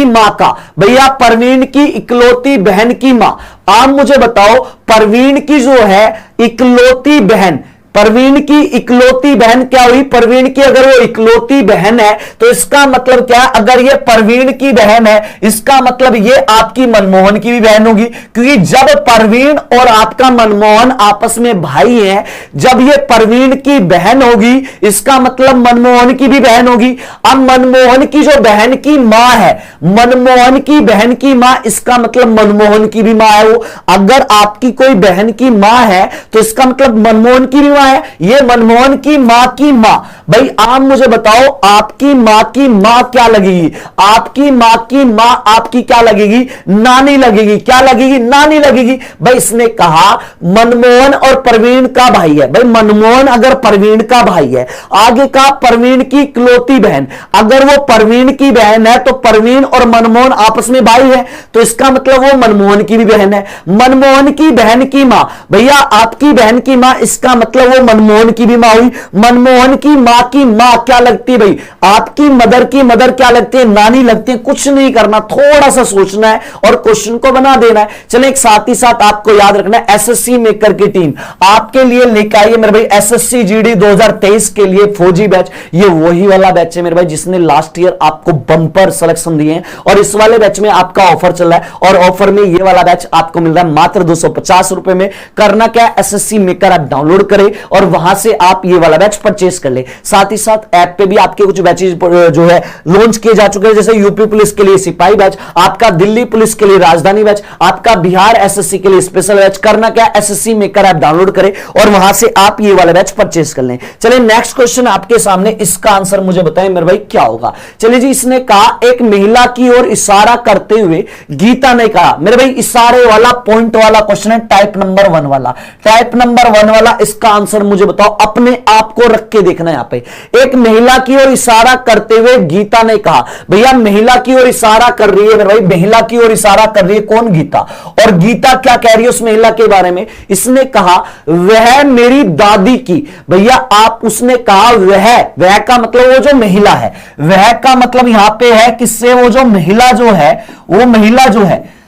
A: मां का। भैया परवीन की इकलौती बहन की मां, आप मुझे बताओ परवीन की जो है इकलौती बहन, परवीन की इकलौती बहन क्या हुई, परवीन की अगर वो इकलौती बहन है तो इसका मतलब क्या है, अगर ये परवीन की बहन है इसका मतलब ये आपकी मनमोहन की भी बहन होगी। क्योंकि जब परवीन और आपका मनमोहन आपस में भाई हैं, जब ये परवीन की बहन होगी इसका मतलब मनमोहन की भी बहन होगी। अब मनमोहन की जो बहन की मां है, मनमोहन की बहन की मां, इसका मतलब मनमोहन की भी मां है वो। अगर आपकी कोई बहन की मां है तो इसका मतलब मनमोहन की भी है, ये मनमोहन की मां। भाई आप मुझे बताओ आपकी मां की मां क्या लगेगी, आपकी मां की मां आपकी क्या लगेगी, नानी लगेगी। क्या लगेगी, नानी लगेगी। भाई इसने कहा मनमोहन और परवीन का भाई है। भाई मनमोहन अगर परवीन का भाई है, आगे कहा परवीन की इकलौती बहन, अगर वो परवीन की बहन है तो परवीन और मनमोहन आपस में भाई है तो इसका मतलब वो मनमोहन की भी बहन है। मनमोहन की बहन की मां, भैया आपकी बहन की मां, इसका मतलब वो मनमोहन की भी मां हुई। मनमोहन की मां क्या लगती है भाई, आपकी मदर की मदर क्या लगती है, नानी लगती है। कुछ नहीं करना, थोड़ा सा सोचना है और क्वेश्चन को बना देना है। चले एक साथ ही साथ आपको याद रखना है एसएससी मेकर की टीम आपके लिए लेकर आई है मेरे भाई एसएससी जीडी 2023 के लिए फौजी बैच। ये वही वाला बैच है मेरे भाई जिसने लास्ट ईयर आपको बंपर सिलेक्शन दिए हैं और इस वाले बैच में आपका ऑफर चल रहा है और ऑफर में ये वाला बैच आपको मिल रहा है मात्र 250 रुपए में। करना क्या है, एसएससी मेकर ऐप डाउनलोड करें और वहां से आप ये वाला बैच परचेस कर ले। साथ ही साथ ऐप पे भी आपके कुछ बैचेस जो है लॉन्च किए जा चुके हैं, जैसे यूपी पुलिस के लिए सिपाही बैच, आपका दिल्ली पुलिस के लिए राजधानी बैच, आपका बिहार एसएससी के लिए स्पेशल बैच। करना क्या, एसएससी मेकर ऐप डाउनलोड करें और वहां से आप ये वाला बैच परचेस कर लें। चलिए नेक्स्ट क्वेश्चन आपके सामने, इसका आंसर मुझे बताएं मेरे भाई क्या होगा। चलिए जी, इसने कहा एक महिला की ओर इशारा करते हुए गीता ने कहा। मेरे भाई इशारे वाला पॉइंट वाला क्वेश्चन है, टाइप नंबर 1 वाला, टाइप नंबर 1 वाला। इसका आंसर मुझे बताओ, अपने आप को रख के देखना है। यहां पे एक महिला की ओर इशारा करते हुए गीता ने कहा। भैया महिला की ओर इशारा कर रही है मेरे भाई, महिला की ओर इशारा कर रही है कौन, गीता। और गीता क्या कह रही है उस महिला के बारे में, इसने कहा वह मेरी दादी की। भैया आप, उसने कहा वह का मतलब वो जो महिला है, वह का मतलब यहां पे है किससे, वो जो महिला जो है, वो महिला जो है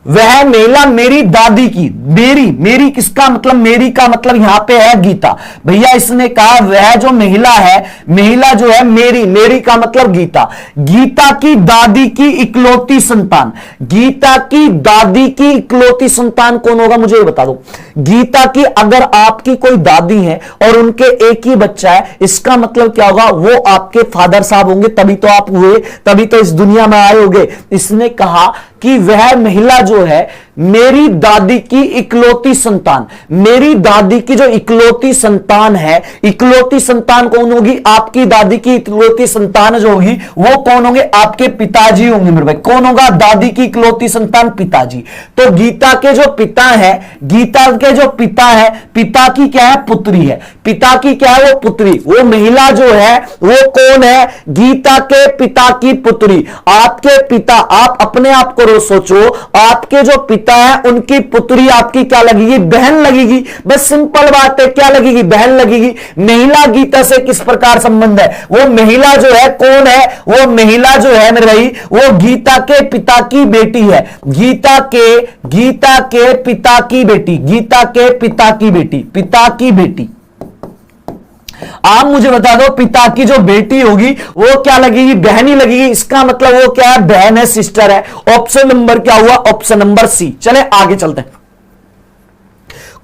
A: वह महिला मेरी दादी की। मेरी किसका मतलब, मेरी का मतलब यहां पे है गीता। भैया इसने कहा वह जो महिला है, महिला जो है मेरी का मतलब गीता। गीता की दादी की इकलौती संतान, गीता की दादी की इकलौती संतान कौन होगा मुझे ये बता दो। गीता की अगर आपकी कोई दादी है और उनके एक ही बच्चा है, इसका मतलब क्या होगा, वो आपके फादर साहब होंगे, तभी तो आप हुए, तभी तो इस दुनिया में आए होंगे। इसने कहा कि वह महिला जो है मेरी दादी की इकलौती संतान, मेरी दादी की जो इकलौती संतान है, इकलौती संतान कौन होगी? आपकी दादी की इकलौती संतान जो होगी वो कौन होंगे? आपके पिताजी होंगे मेरे भाई। कौन होगा दादी की इकलौती संतान? पिताजी। तो गीता के जो पिता है, गीता के जो पिता है, पिता की क्या है? पुत्री है। पिता की क्या है? वो पुत्री। वो महिला जो है वो कौन है? गीता के पिता की पुत्री। आपके पिता, आप अपने आप को सोचो, आपके जो पिता है उनकी पुत्री आपकी क्या लगेगी? बहन लगेगी। बस सिंपल बात है, क्या लगेगी? बहन लगेगी। महिला गीता से किस प्रकार संबंध है? वो महिला जो है कौन है? वो महिला जो है मेरे भाई वो गीता के पिता की बेटी है। गीता के पिता की बेटी, गीता के पिता की बेटी, पिता की बेटी। आप मुझे बता दो पिता की जो बेटी होगी वो क्या लगेगी? बहन ही लगेगी। इसका मतलब वो क्या है? बहन है, सिस्टर है। ऑप्शन नंबर क्या हुआ? Option number C. चले आगे चलते हैं।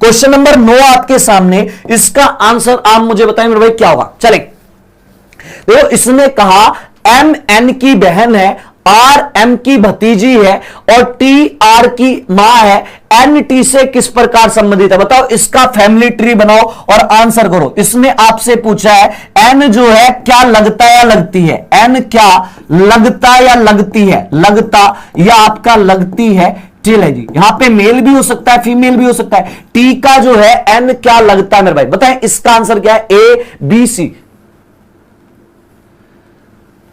A: क्वेश्चन नंबर 9 आपके सामने, इसका आंसर आप मुझे बताएं मेरे भाई क्या होगा। चले देखो, इसने कहा एम एन की बहन है, आर एम की भतीजी है और टी आर की मां है, एन टी से किस प्रकार संबंधित है? बताओ, इसका फैमिली ट्री बनाओ और आंसर करो। इसने आपसे पूछा है एन जो है क्या लगता है या लगती है? एन क्या लगता या लगती है? लगता या आपका लगती है, ठीक है जी। यहां पे मेल भी हो सकता है, फीमेल भी हो सकता है। टी का जो है एन क्या लगता है मेरे भाई? बताएं इसका आंसर क्या है? A B C.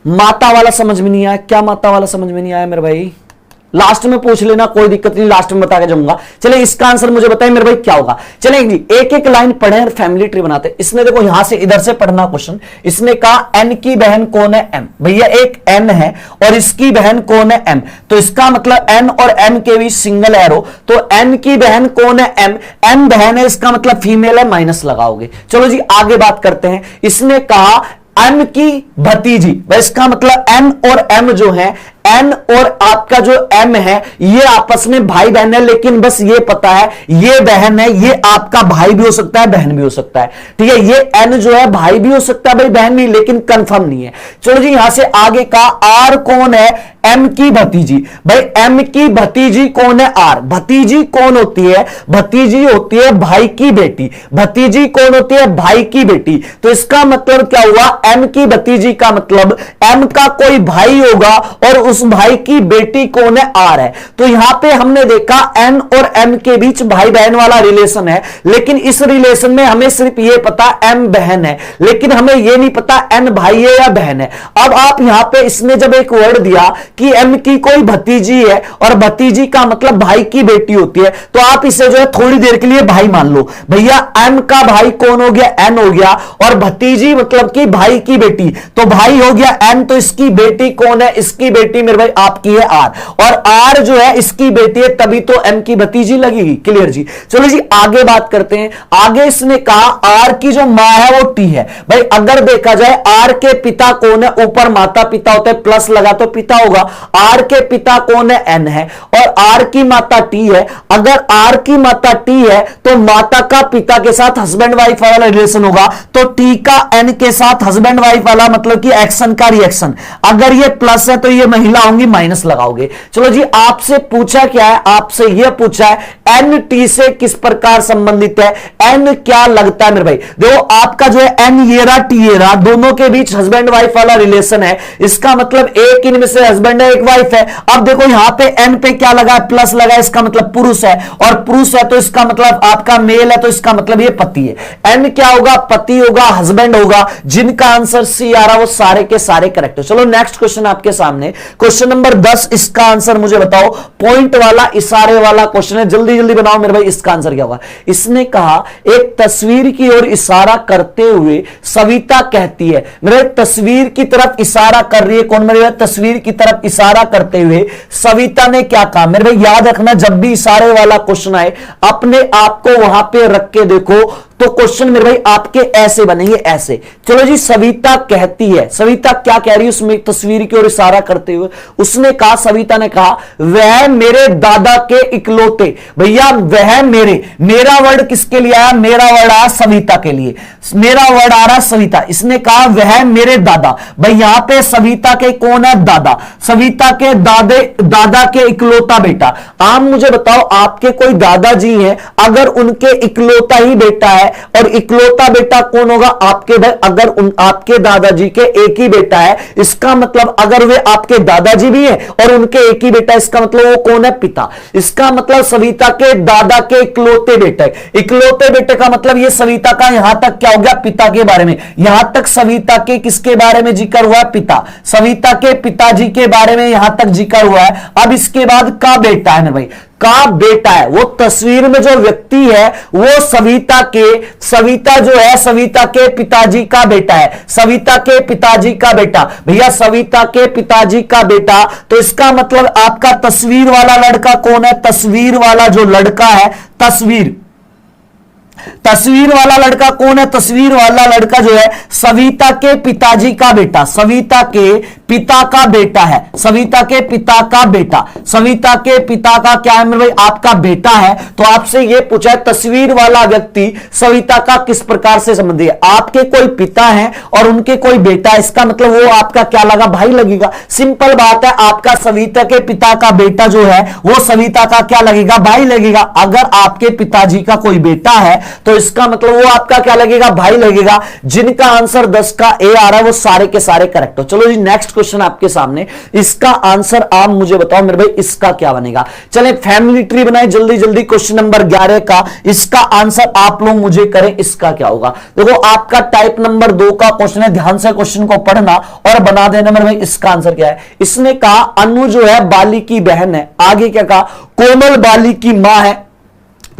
A: माता वाला समझ में नहीं आया? क्या माता वाला समझ में नहीं आया मेरे भाई? लास्ट में पूछ लेना, कोई दिक्कत नहीं, लास्ट में बता के जाऊंगा। चले इसका आंसर मुझे बताएं मेरे भाई क्या होगा। चले जी एक एक लाइन पढ़े और फैमिली ट्री बनाते। इसने देखो यहां से इधर से पढ़ना क्वेश्चन। इसने कहा एन की बहन कौन है? एम। भैया एक एन है और इसकी बहन कौन है? एम। तो इसका मतलब एन और एम के बीच सिंगल एरो, तो एन की बहन कौन है? एम। एम बहन है, इसका मतलब फीमेल है, माइनस लगाओगे। चलो जी आगे बात करते हैं। इसने कहा एम की भतीजी, इसका मतलब एन और एम जो है, एन और आपका जो एम है ये आपस में भाई बहन है, लेकिन बस ये पता है ये बहन है, ये आपका भाई भी हो सकता है, बहन भी हो सकता है। ठीक है, ये एन जो है भाई भी हो सकता है भाई, बहन भी, लेकिन कंफर्म नहीं है। चलो जी यहां से आगे का आर कौन है? एम की भतीजी। भाई एम की भतीजी कौन है? आर। भतीजी कौन होती है? भतीजी होती है भाई की बेटी। भतीजी कौन होती है? भाई की बेटी। तो इसका मतलब क्या हुआ? एम की भतीजी का मतलब एम का कोई भाई होगा और उस भाई की बेटी कौन है? आर है। तो यहां पे हमने देखा एन और एम के बीच भाई बहन वाला रिलेशन है, लेकिन इस रिलेशन में हमें सिर्फ ये पता एम बहन है, लेकिन हमें यह नहीं पता एन भाई है या बहन है। अब आप यहां पे इसने जब एक वर्ड दिया कि एम की कोई भतीजी है और भतीजी का मतलब भाई की बेटी होती है, तो आप इसे जो है थोड़ी देर के लिए भाई मान लो। भैया एम का भाई कौन हो गया? एन हो गया, और भतीजी मतलब कि भाई की बेटी, तो भाई हो गया एन, तो इसकी बेटी कौन है? इसकी बेटी मेरे भाई आपकी है आर, और आर जो है इसकी बेटी है, तभी तो एम की भतीजी लगेगी। क्लियर जी। चलो जी आगे बात करते हैं। आगे इसने कहा आर की जो मां है वो टी है। भाई अगर देखा जाए आर के पिता कौन है? ऊपर माता पिता होते हैं, प्लस लगा तो पिता होगा। आर के पिता कौन है? एन है, और आर की माता टी है। अगर आर की माता टी है तो माता का पिता के साथ हस्बैंड वाइफ वाला रिलेशन होगा, तो टी का एन के साथ हस्बैंड वाइफ वाला मतलब कि एक्शन का रिएक्शन। अगर ये प्लस है तो ये महिला होंगी, माइनस लगाओगे। चलो जी आपसे पूछा क्या है? आपसे यह पूछा है एन टी से किस प्रकार संबंधित है? एन क्या लगता है मेरे भाई? देखो आपका जो है एन ये रहा, टी ये रहा, दोनों के बीच हस्बैंड वाइफ वाला रिलेशन है। इसका मतलब एक इनमें से हस्बैंड है, एक वाइफ है। अब देखो यहां पे एन पे क्या लगा है? प्लस लगा है, इसका मतलब पुरुष है, और पुरुष है तो इसका मतलब आपका मेल है, तो इसका मतलब ये पति है। एन क्या होगा? पति होगा, हस्बैंड होगा। जिनका आंसर सी आ रहा वो सारे के सारे करेक्ट है। चलो नेक्स्ट क्वेश्चन आपके सामने, क्वेश्चन नंबर 10। इसका आंसर मुझे बताओ, पॉइंट वाला इशारे वाला क्वेश्चन है, जल्दी जल्दी बनाओ मेरे भाई। इसका आंसर क्या होगा? इसने कहा एक तस्वीर की ओर इशारा करते हुए सविता कहती है। मेरे तस्वीर की तरफ इशारा कर रही है कौन? मेरे तस्वीर की तरफ इशारा करते हुए सविता ने क्या कहा? मेरे भाई याद रखना, जब भी इशारे वाला क्वेश्चन आए अपने आप को वहां पे रख के देखो, तो क्वेश्चन मेरे भाई आपके ऐसे बनेंगे, ऐसे। चलो जी, सविता कहती है, सविता क्या कह रही है उसमें तस्वीर की ओर इशारा करते हुए, उसने कहा, सविता ने कहा, वह मेरे दादा के इकलौते। भैया वह मेरा वर्ड किसके लिए आया? मेरा वर्ड आया सविता के लिए, मेरा वर्ड आ रहा सविता। इसने कहा वह मेरे दादा, भाई यहां पे सविता के कौन है? दादा, सविता के दादा के इकलौता बेटा। आप मुझे बताओ, आपके कोई दादाजी हैं, अगर उनके इकलौता ही बेटा है, और इकलौता बेटा कौन होगा? आपके भाई, अगर आपके दादाजी के एक ही बेटा है, इसका मतलब अगर वे आपके दादाजी भी हैं और उनके एक ही बेटा, इसका मतलब वो कौन है? पिता। इसका मतलब सविता के दादा के इकलौते बेटे, इकलौते बेटे का मतलब ये सविता का यहां तक क्या हो गया? पिता के बारे में। यहां तक सविता के किसके बारे में जिक्र हुआ है? पिता, सविता के पिताजी के बारे में यहां तक जिक्र हुआ है। अब इसके बाद का बेटा है ना भाई, का बेटा है, वो तस्वीर में जो व्यक्ति है वो सविता जो है सविता के पिताजी का बेटा है, सविता के पिताजी का बेटा। भैया सविता के पिताजी का बेटा, तो इसका मतलब आपका तस्वीर वाला लड़का कौन है? तस्वीर वाला जो लड़का है, तस्वीर वाला लड़का कौन है? तस्वीर वाला लड़का जो है सविता के पिताजी का बेटा, सविता के पिता का बेटा है, सविता के पिता का बेटा। सविता के पिता का क्या है मेरे भाई? आपका बेटा है। तो आपसे यह पूछा है तस्वीर वाला व्यक्ति सविता का किस प्रकार से संबंधी है? आपके कोई पिता है और उनके कोई बेटा है, इसका मतलब वो आपका क्या लगा? भाई लगेगा। सिंपल बात है, आपका सविता के पिता का बेटा जो है वो सविता का क्या लगेगा? भाई लगेगा। अगर आपके पिताजी का कोई बेटा है तो इसका मतलब वो आपका क्या लगेगा? भाई लगेगा। जिनका आंसर 10 का ए आ रहा है वो सारे के सारे करेक्ट हो। चलो जी, नेक्स्ट क्वेश्चन आपके सामने, इसका आंसर आप मुझे बताओ मेरे भाई, इसका क्या बनेगा? चले फैमिली ट्री बनाए जल्दी जल्दी। क्वेश्चन नंबर 11 का इसका आंसर आप लोग मुझे करें, इसका क्या होगा? देखो आपका टाइप नंबर 2 का क्वेश्चन है, ध्यान से क्वेश्चन को पढ़ना और बना देना मेरे भाई। इसका आंसर क्या है? इसने कहा अनु जो है बाली की बहन है। आगे क्या कहा? कोमल बाली की मां है,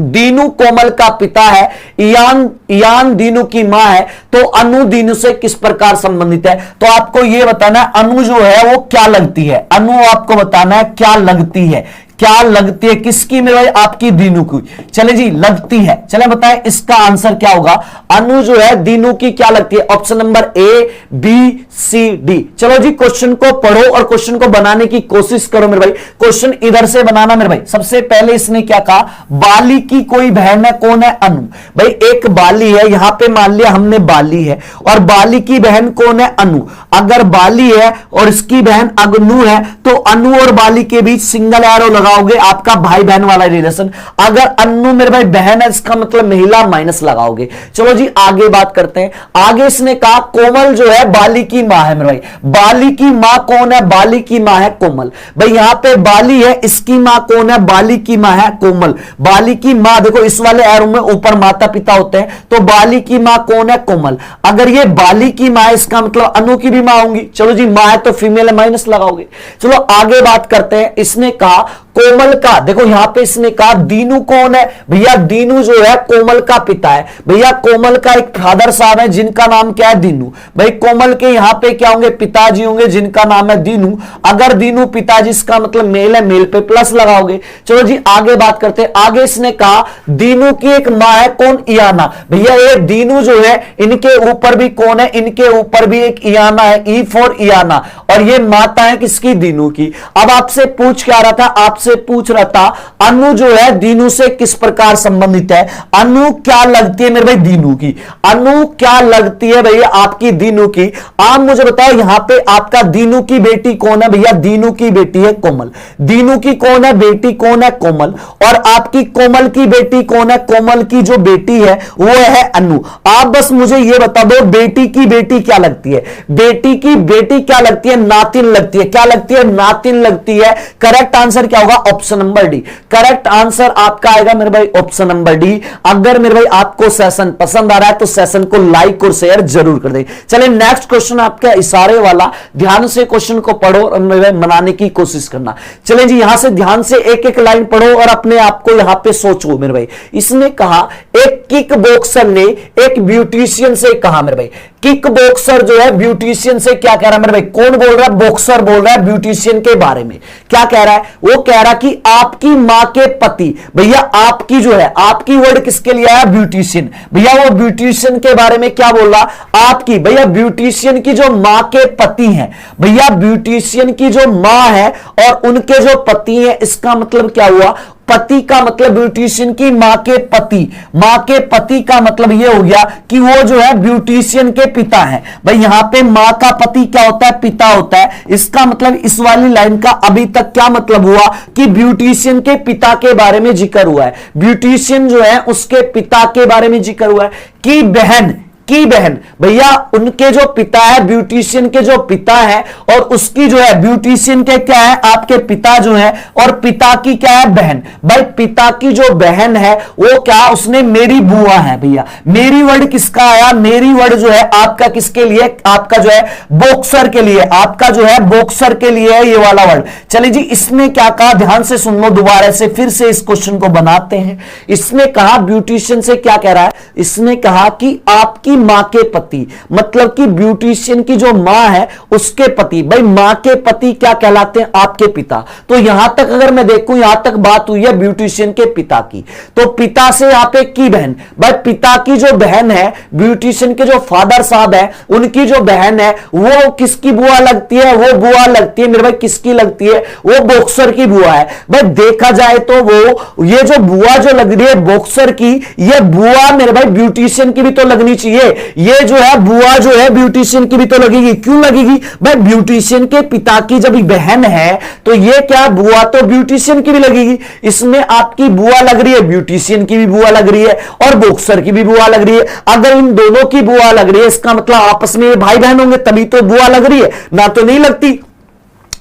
A: दीनू कोमल का पिता है, इयान दीनू की मां है, तो अनु दीनू से किस प्रकार संबंधित है? तो आपको यह बताना है अनु जो है वो क्या लगती है। अनु आपको बताना है क्या लगती है, क्या लगती है किसकी मेरे भाई? आपकी दीनू की। चले जी, लगती है। चले बताएं इसका आंसर क्या होगा? अनु जो है दीनू की क्या लगती है? Option number A, B, C, D. चलो जी, क्वेश्चन को पढ़ो और क्वेश्चन को बनाने की कोशिश करो मेरे भाई। क्वेश्चन इधर से बनाना मेरे भाई। सबसे पहले इसने क्या कहा? बाली की कोई बहन है, कौन है? अनु। भाई एक बाली है, यहां पे मान लिया हमने बाली है, और बाली की बहन कौन है? अनु। अगर बाली है और इसकी बहन अगनु है तो अनु और बाली के बीच सिंगल एरो लगाओगे, आपका भाई बहन वाला रिलेशन। अगर अनु मेरे भाई बहन है, इसका मतलब महिला माइनस लगाओगे। चलो जी आगे बात करते हैं। आगे इसने कहा कोमल जो है बाली की मां है मेरे भाई। बाली की मां कौन है? बाली की मां है कोमल। भाई यहां पे बाली है, इसकी मां कौन है? बाली की मां है कोमल। बाली की मां, देखो इस वाले एरो में ऊपर माता पिता होते हैं, तो बाली की मां कौन है? कोमल। अगर ये बाली की मां है, इसका मतलब अनु की भी मां होंगी। चलो जी, मां है तो फीमेल है, माइनस लगाओगे। चलो आगे बात करते हैं। इसने कहा कोमल का, देखो यहां पे इसने कहा दीनू कौन है? भैया दीनू जो है कोमल का पिता है। भैया कोमल का एक फादर साहब है जिनका नाम क्या है? दीनू। भाई कोमल के यहां पे क्या होंगे? पिताजी होंगे जिनका नाम है दीनू। अगर दीनू पिताजी, इसका मतलब मेल है, मेल पे प्लस लगाओगे। चलो जी आगे बात करते हैं। आगे इसने कहा दीनू की एक मां है, कौन? इयाना। भैया ये दीनू जो है इनके ऊपर भी कौन है? इनके ऊपर भी एक इयाना है, ई फॉर इयाना, और ये माता है किसकी? दीनू की। अब आपसे पूछ क्या रहा था? आपसे पूछ रहा था अनु जो है दीनू से किस प्रकार संबंधित है? अनु क्या लगती है मेरे भाई? दीनू की। अनु क्या लगती है भैया आपकी? दीनू की। आप मुझे बताओ यहां पे आपका दीनू की बेटी कौन है? भैया दीनू की बेटी है कोमल। दीनू की कौन है? बेटी कौन है? कोमल। और आपकी कोमल की बेटी कौन है? कोमल की जो बेटी है वो है अनु। आप बस मुझे ये बता दो बेटी की बेटी क्या लगती है? बेटी की बेटी क्या लगती है? नातिन लगती है। क्या लगती है? नातिन लगती है। करेक्ट आंसर क्या होगा? Option number D. Correct answer आपका आएगा मेरे भाई ऑप्शन नंबर डी। अगर मेरे भाई आपको सेशन पसंद आ रहा है तो सेशन को लाइक और शेयर जरूर कर दे। चलिए नेक्स्ट क्वेश्चन आपका इशारे वाला, ध्यान से क्वेश्चन को पढ़ो और मेरे भाई बनाने की कोशिश करना। चलिए जी यहां से ध्यान से एक एक लाइन पढ़ो और अपने आप को यहां पे सोचो मेरे भाई। इसने कहा एक किक बॉक्सर ने एक ब्यूटिशियन से कहा मेरे भाई, किक बॉक्सर जो है ब्यूटिशियन से क्या कह रहा है मेरे भाई, कौन बोल रहा है, बॉक्सर बोल रहा है ब्यूटिशियन के बारे में। क्या कह रहा है, वो कह रहा है कि आपकी मां के पति, भैया आपकी जो है, आपकी वर्ड किसके लिए आया, ब्यूटिशियन। भैया वो ब्यूटिशियन के बारे में क्या बोल रहा, आपकी, भैया ब्यूटिशियन की जो मां के पति हैं, भैया ब्यूटिशियन की जो मां है और उनके जो पति हैं, इसका मतलब क्या हुआ, पति का मतलब ब्यूटिशियन की मां के पति, मां के पति का मतलब यह हो गया कि वो जो है ब्यूटिशियन के पिता है। भाई यहां पे मां का पति क्या होता है, पिता होता है। इसका मतलब इस वाली लाइन का अभी तक क्या मतलब हुआ कि ब्यूटिशियन के पिता के बारे में जिक्र हुआ है, ब्यूटिशियन जो है उसके पिता के बारे में जिक्र हुआ है। की बहन, की बहन, भैया उनके जो पिता है, ब्यूटिशियन के जो पिता है और उसकी जो है, ब्यूटिशियन के क्या है, आपके पिता जो है और पिता की क्या है, बहन। भाई पिता की जो बहन है वो क्या, उसने मेरी बुआ है। भैया मेरी वर्ड किसका आया, मेरी वर्ड जो है आपका किसके लिए, आपका जो है बॉक्सर के लिए, आपका जो है बॉक्सर के लिए है ये वाला वर्ड। चलिए जी, इसमें क्या कहा, ध्यान से सुन लो दोबारा से, फिर से इस क्वेश्चन को बनाते हैं। इसने कहा ब्यूटिशियन से क्या कह रहा है, इसने कहा कि आपकी मां के पति, मतलब कि ब्यूटिशियन की जो मां है उसके पति। भाई मां के पति क्या कहलाते हैं, आपके पिता। तो यहां तक अगर मैं देखूं, यहां तक बात हुई है ब्यूटिशियन के पिता की, तो पिता से यहां पे की बहन, भाई पिता की जो बहन है, ब्यूटिशियन के जो फादर साहब है, उनकी जो बहन है वो किसकी बुआ लगती है, वो बुआ लगती है मेरे भाई, किसकी लगती है, वो बॉक्सर की बुआ है। भाई देखा जाए तो वो ये जो बुआ जो लग रही है बॉक्सर की, ये बुआ मेरे भाई ब्यूटिशियन की भी तो लगनी चाहिए। ये जो है बुआ जो है ब्यूटिशियन की भी तो लगेगी, क्यों लगेगी, भाई ब्यूटिशियन के पिता की जब बहन है तो ये क्या, बुआ तो ब्यूटिशियन की भी लगेगी। इसमें आपकी बुआ लग रही है, ब्यूटिशियन की भी बुआ लग रही है और बॉक्सर की भी बुआ लग रही है। अगर इन दोनों की बुआ लग रही है, इसका मतलब आपस में भाई बहन होंगे, तभी तो बुआ लग रही है, ना तो नहीं लगती।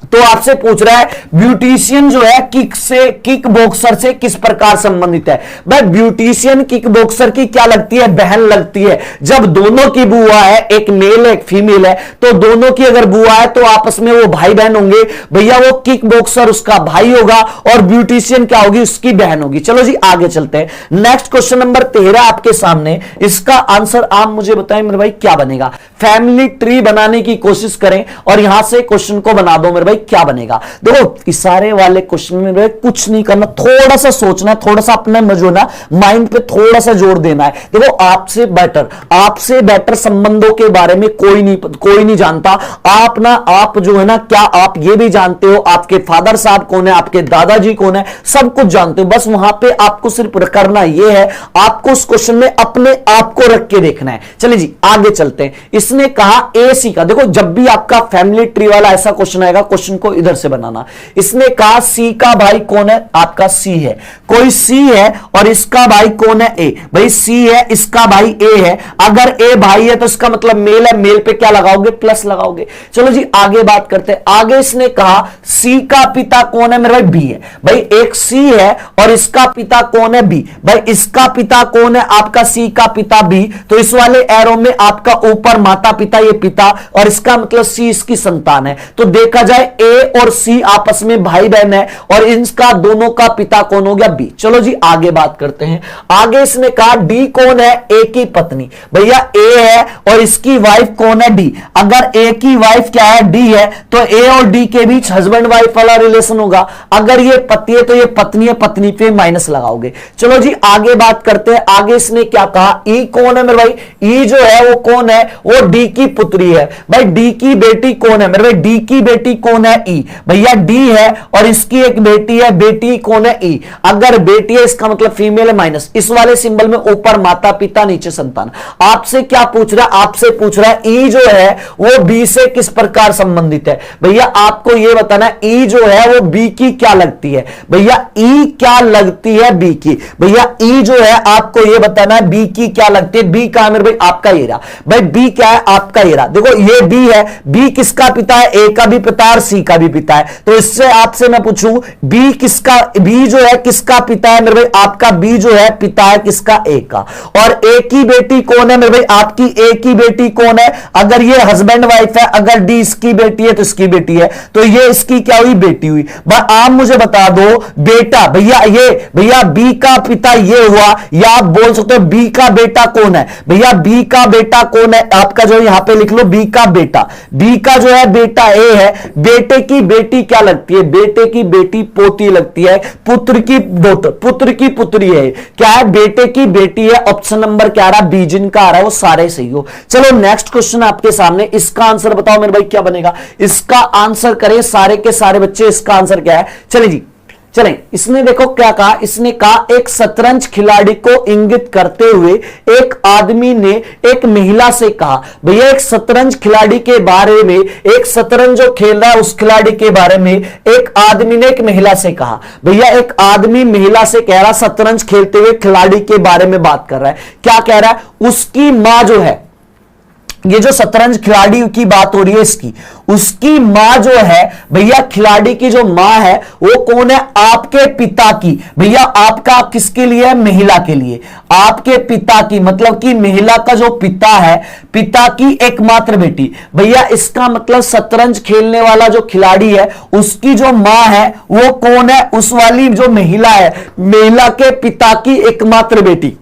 A: तो आपसे पूछ रहा है ब्यूटिशियन जो है किक बॉक्सर से किस प्रकार संबंधित है। भाई ब्यूटिशियन किक बॉक्सर की क्या लगती है, बहन लगती है। जब दोनों की बुआ है, एक मेल है एक फीमेल है, तो दोनों की अगर बुआ है तो आपस में वो भाई बहन होंगे। भैया वो किक बॉक्सर उसका भाई होगा और ब्यूटिशियन क्या होगी, उसकी बहन होगी। चलो जी आगे चलते हैं। नेक्स्ट क्वेश्चन नंबर 13 आपके सामने, इसका आंसर आप मुझे बताएं मेरे भाई क्या बनेगा। फैमिली ट्री बनाने की कोशिश करें और यहां से क्वेश्चन को बना दो मेरे भाई, क्या बनेगा। देखो इशारे वाले क्वेश्चन में कुछ नहीं करना, थोड़ा सा सोचना है, थोड़ा सा अपना जो ना माइंड पे थोड़ा सा जोर देना है। देखो आपसे बेटर संबंधों के बारे में कोई नहीं जानता। आप जो है ना, क्या आप ये भी जानते हो आपके फादर साहब कौन है, आपके दादाजी कौन है, सब कुछ जानते हो। बस वहां पे आपको सिर्फ करना ये है, आपको उस क्वेश्चन में अपने आप को रख के देखना है। चलिए जी आगे चलते हैं। इसने कहा AC का, देखो जब भी आपका फैमिली ट्री वाला ऐसा क्वेश्चन आएगा, क्वेश्चन को इधर से बनाना। इसने कहा C का भाई कौन है, आपका C है, कोई C है और इसका भाई कौन है, A। भाई C है, इसका भाई A है। अगर A भाई है तो इसका मतलब मेल है, मेल पे क्या लगाओगे, प्लस लगाओगे। चलो जी आगे बात करते हैं। आगे इसने कहा C का पिता कौन है, मेरे भाई B है। भाई एक C है और इसका पिता कौन है, B। भाई इसका पिता कौन है, आपका C का पिता B। तो इस वाले एरो में आपका ऊपर माता पिता, ये पिता, और इसका मतलब C इसकी संतान है। तो देखा जाए A और C आपस में भाई बहन है और इनका दोनों का पिता कौन हो गया, B। चलो जी आगे बात करते हैं। आगे इसने कहा D कौन है, A की पत्नी। भैया A है और इसकी वाइफ कौन है, D। अगर A की वाइफ क्या है, D है, तो A और D के बीच हस्बैंड वाइफ वाला रिलेशन होगा। अगर ये पति है तो ये पत्नी है, पत्नी पे माइनस लगाओगे। चलो जी आगे बात करते हैं। आगे इसने क्या कहा, E कौन है मेरे भाई, E जो है वो कौन है, वो D की पुत्री है। भाई D की बेटी कौन है मेरे भाई, D की बेटी कौन है, E। भैया D है और इसकी एक बेटी है, बेटी कौन है, E। अगर बेटी है इसका मतलब फीमेल है, माइनस। इस वाले सिंबल में ऊपर माता पिता, नीचे संतान। आपसे क्या पूछ रहा है, आपसे पूछ रहा है E जो है वो B से किस प्रकार संबंधित है। भैया आपको यह बताना है E जो है वो B की क्या लगती है। भैया E क्या लगती है B की। भैया E जो है आपको यह बताना है B की क्या लगती है। B का मेरे भाई आपका ये रहा। भाई B क्या है, आपका ये रहा। देखो ये B है, B किसका पिता है, A का भी पिता और C सी का भी पिता है। तो इससे आपसे मैं पूछूं बी किसका, बी जो है किसका पिता है मेरे भाई, आपका बी जो है पिता है किसका, ए का। और ए की बेटी कौन है मेरे भाई, आपकी ए की बेटी कौन है, अगर ये हस्बैंड वाइफ है, अगर डी इसकी बेटी है तो इसकी बेटी है, तो ये इसकी क्या हुई, बेटी हुई। आप मुझे बता दो बेटा, भैया ये भैया बी का पिता ये हुआ, या आप बोल सकते हो बी का बेटा कौन है, भैया बी का बेटा कौन है, आपका जो यहां पे लिख लो बी का बेटा, बी का जो है बेटा ए है, बेटे की बेटी क्या लगती है, बेटे की बेटी पोती लगती है, पुत्र की डॉटर, पुत्र की पुत्री है, क्या है, बेटे की बेटी है। ऑप्शन नंबर क्या आ रहा, बी जिनका आ रहा है वो सारे सही हो। चलो नेक्स्ट क्वेश्चन आपके सामने, इसका आंसर बताओ मेरे भाई क्या बनेगा, इसका आंसर करें सारे के सारे बच्चे, इसका आंसर क्या है, चले जी चलें। इसने देखो क्या कहा, इसने कहा एक शतरंज खिलाड़ी को इंगित करते हुए एक आदमी ने एक महिला से कहा, भैया एक शतरंज खिलाड़ी के बारे में, एक शतरंज जो खेल रहा है उस खिलाड़ी के बारे में एक आदमी ने एक महिला से कहा, भैया एक आदमी महिला से कह रहा, शतरंज खेलते हुए खिलाड़ी के बारे में बात कर रहा है, क्या कह रहा है, उसकी मां जो है, ये जो शतरंज खिलाड़ी की बात हो रही है इसकी, उसकी मां जो है भैया, खिलाड़ी की जो मां है वो कौन है, आपके पिता की, भैया आपका किसके लिए है, महिला के लिए, आपके पिता की, मतलब कि महिला का जो पिता है, पिता की एकमात्र बेटी, भैया इसका मतलब शतरंज खेलने वाला जो खिलाड़ी है उसकी जो मां है वो कौन है, उस वाली जो महिला है, महिला के पिता की एकमात्र बेटी,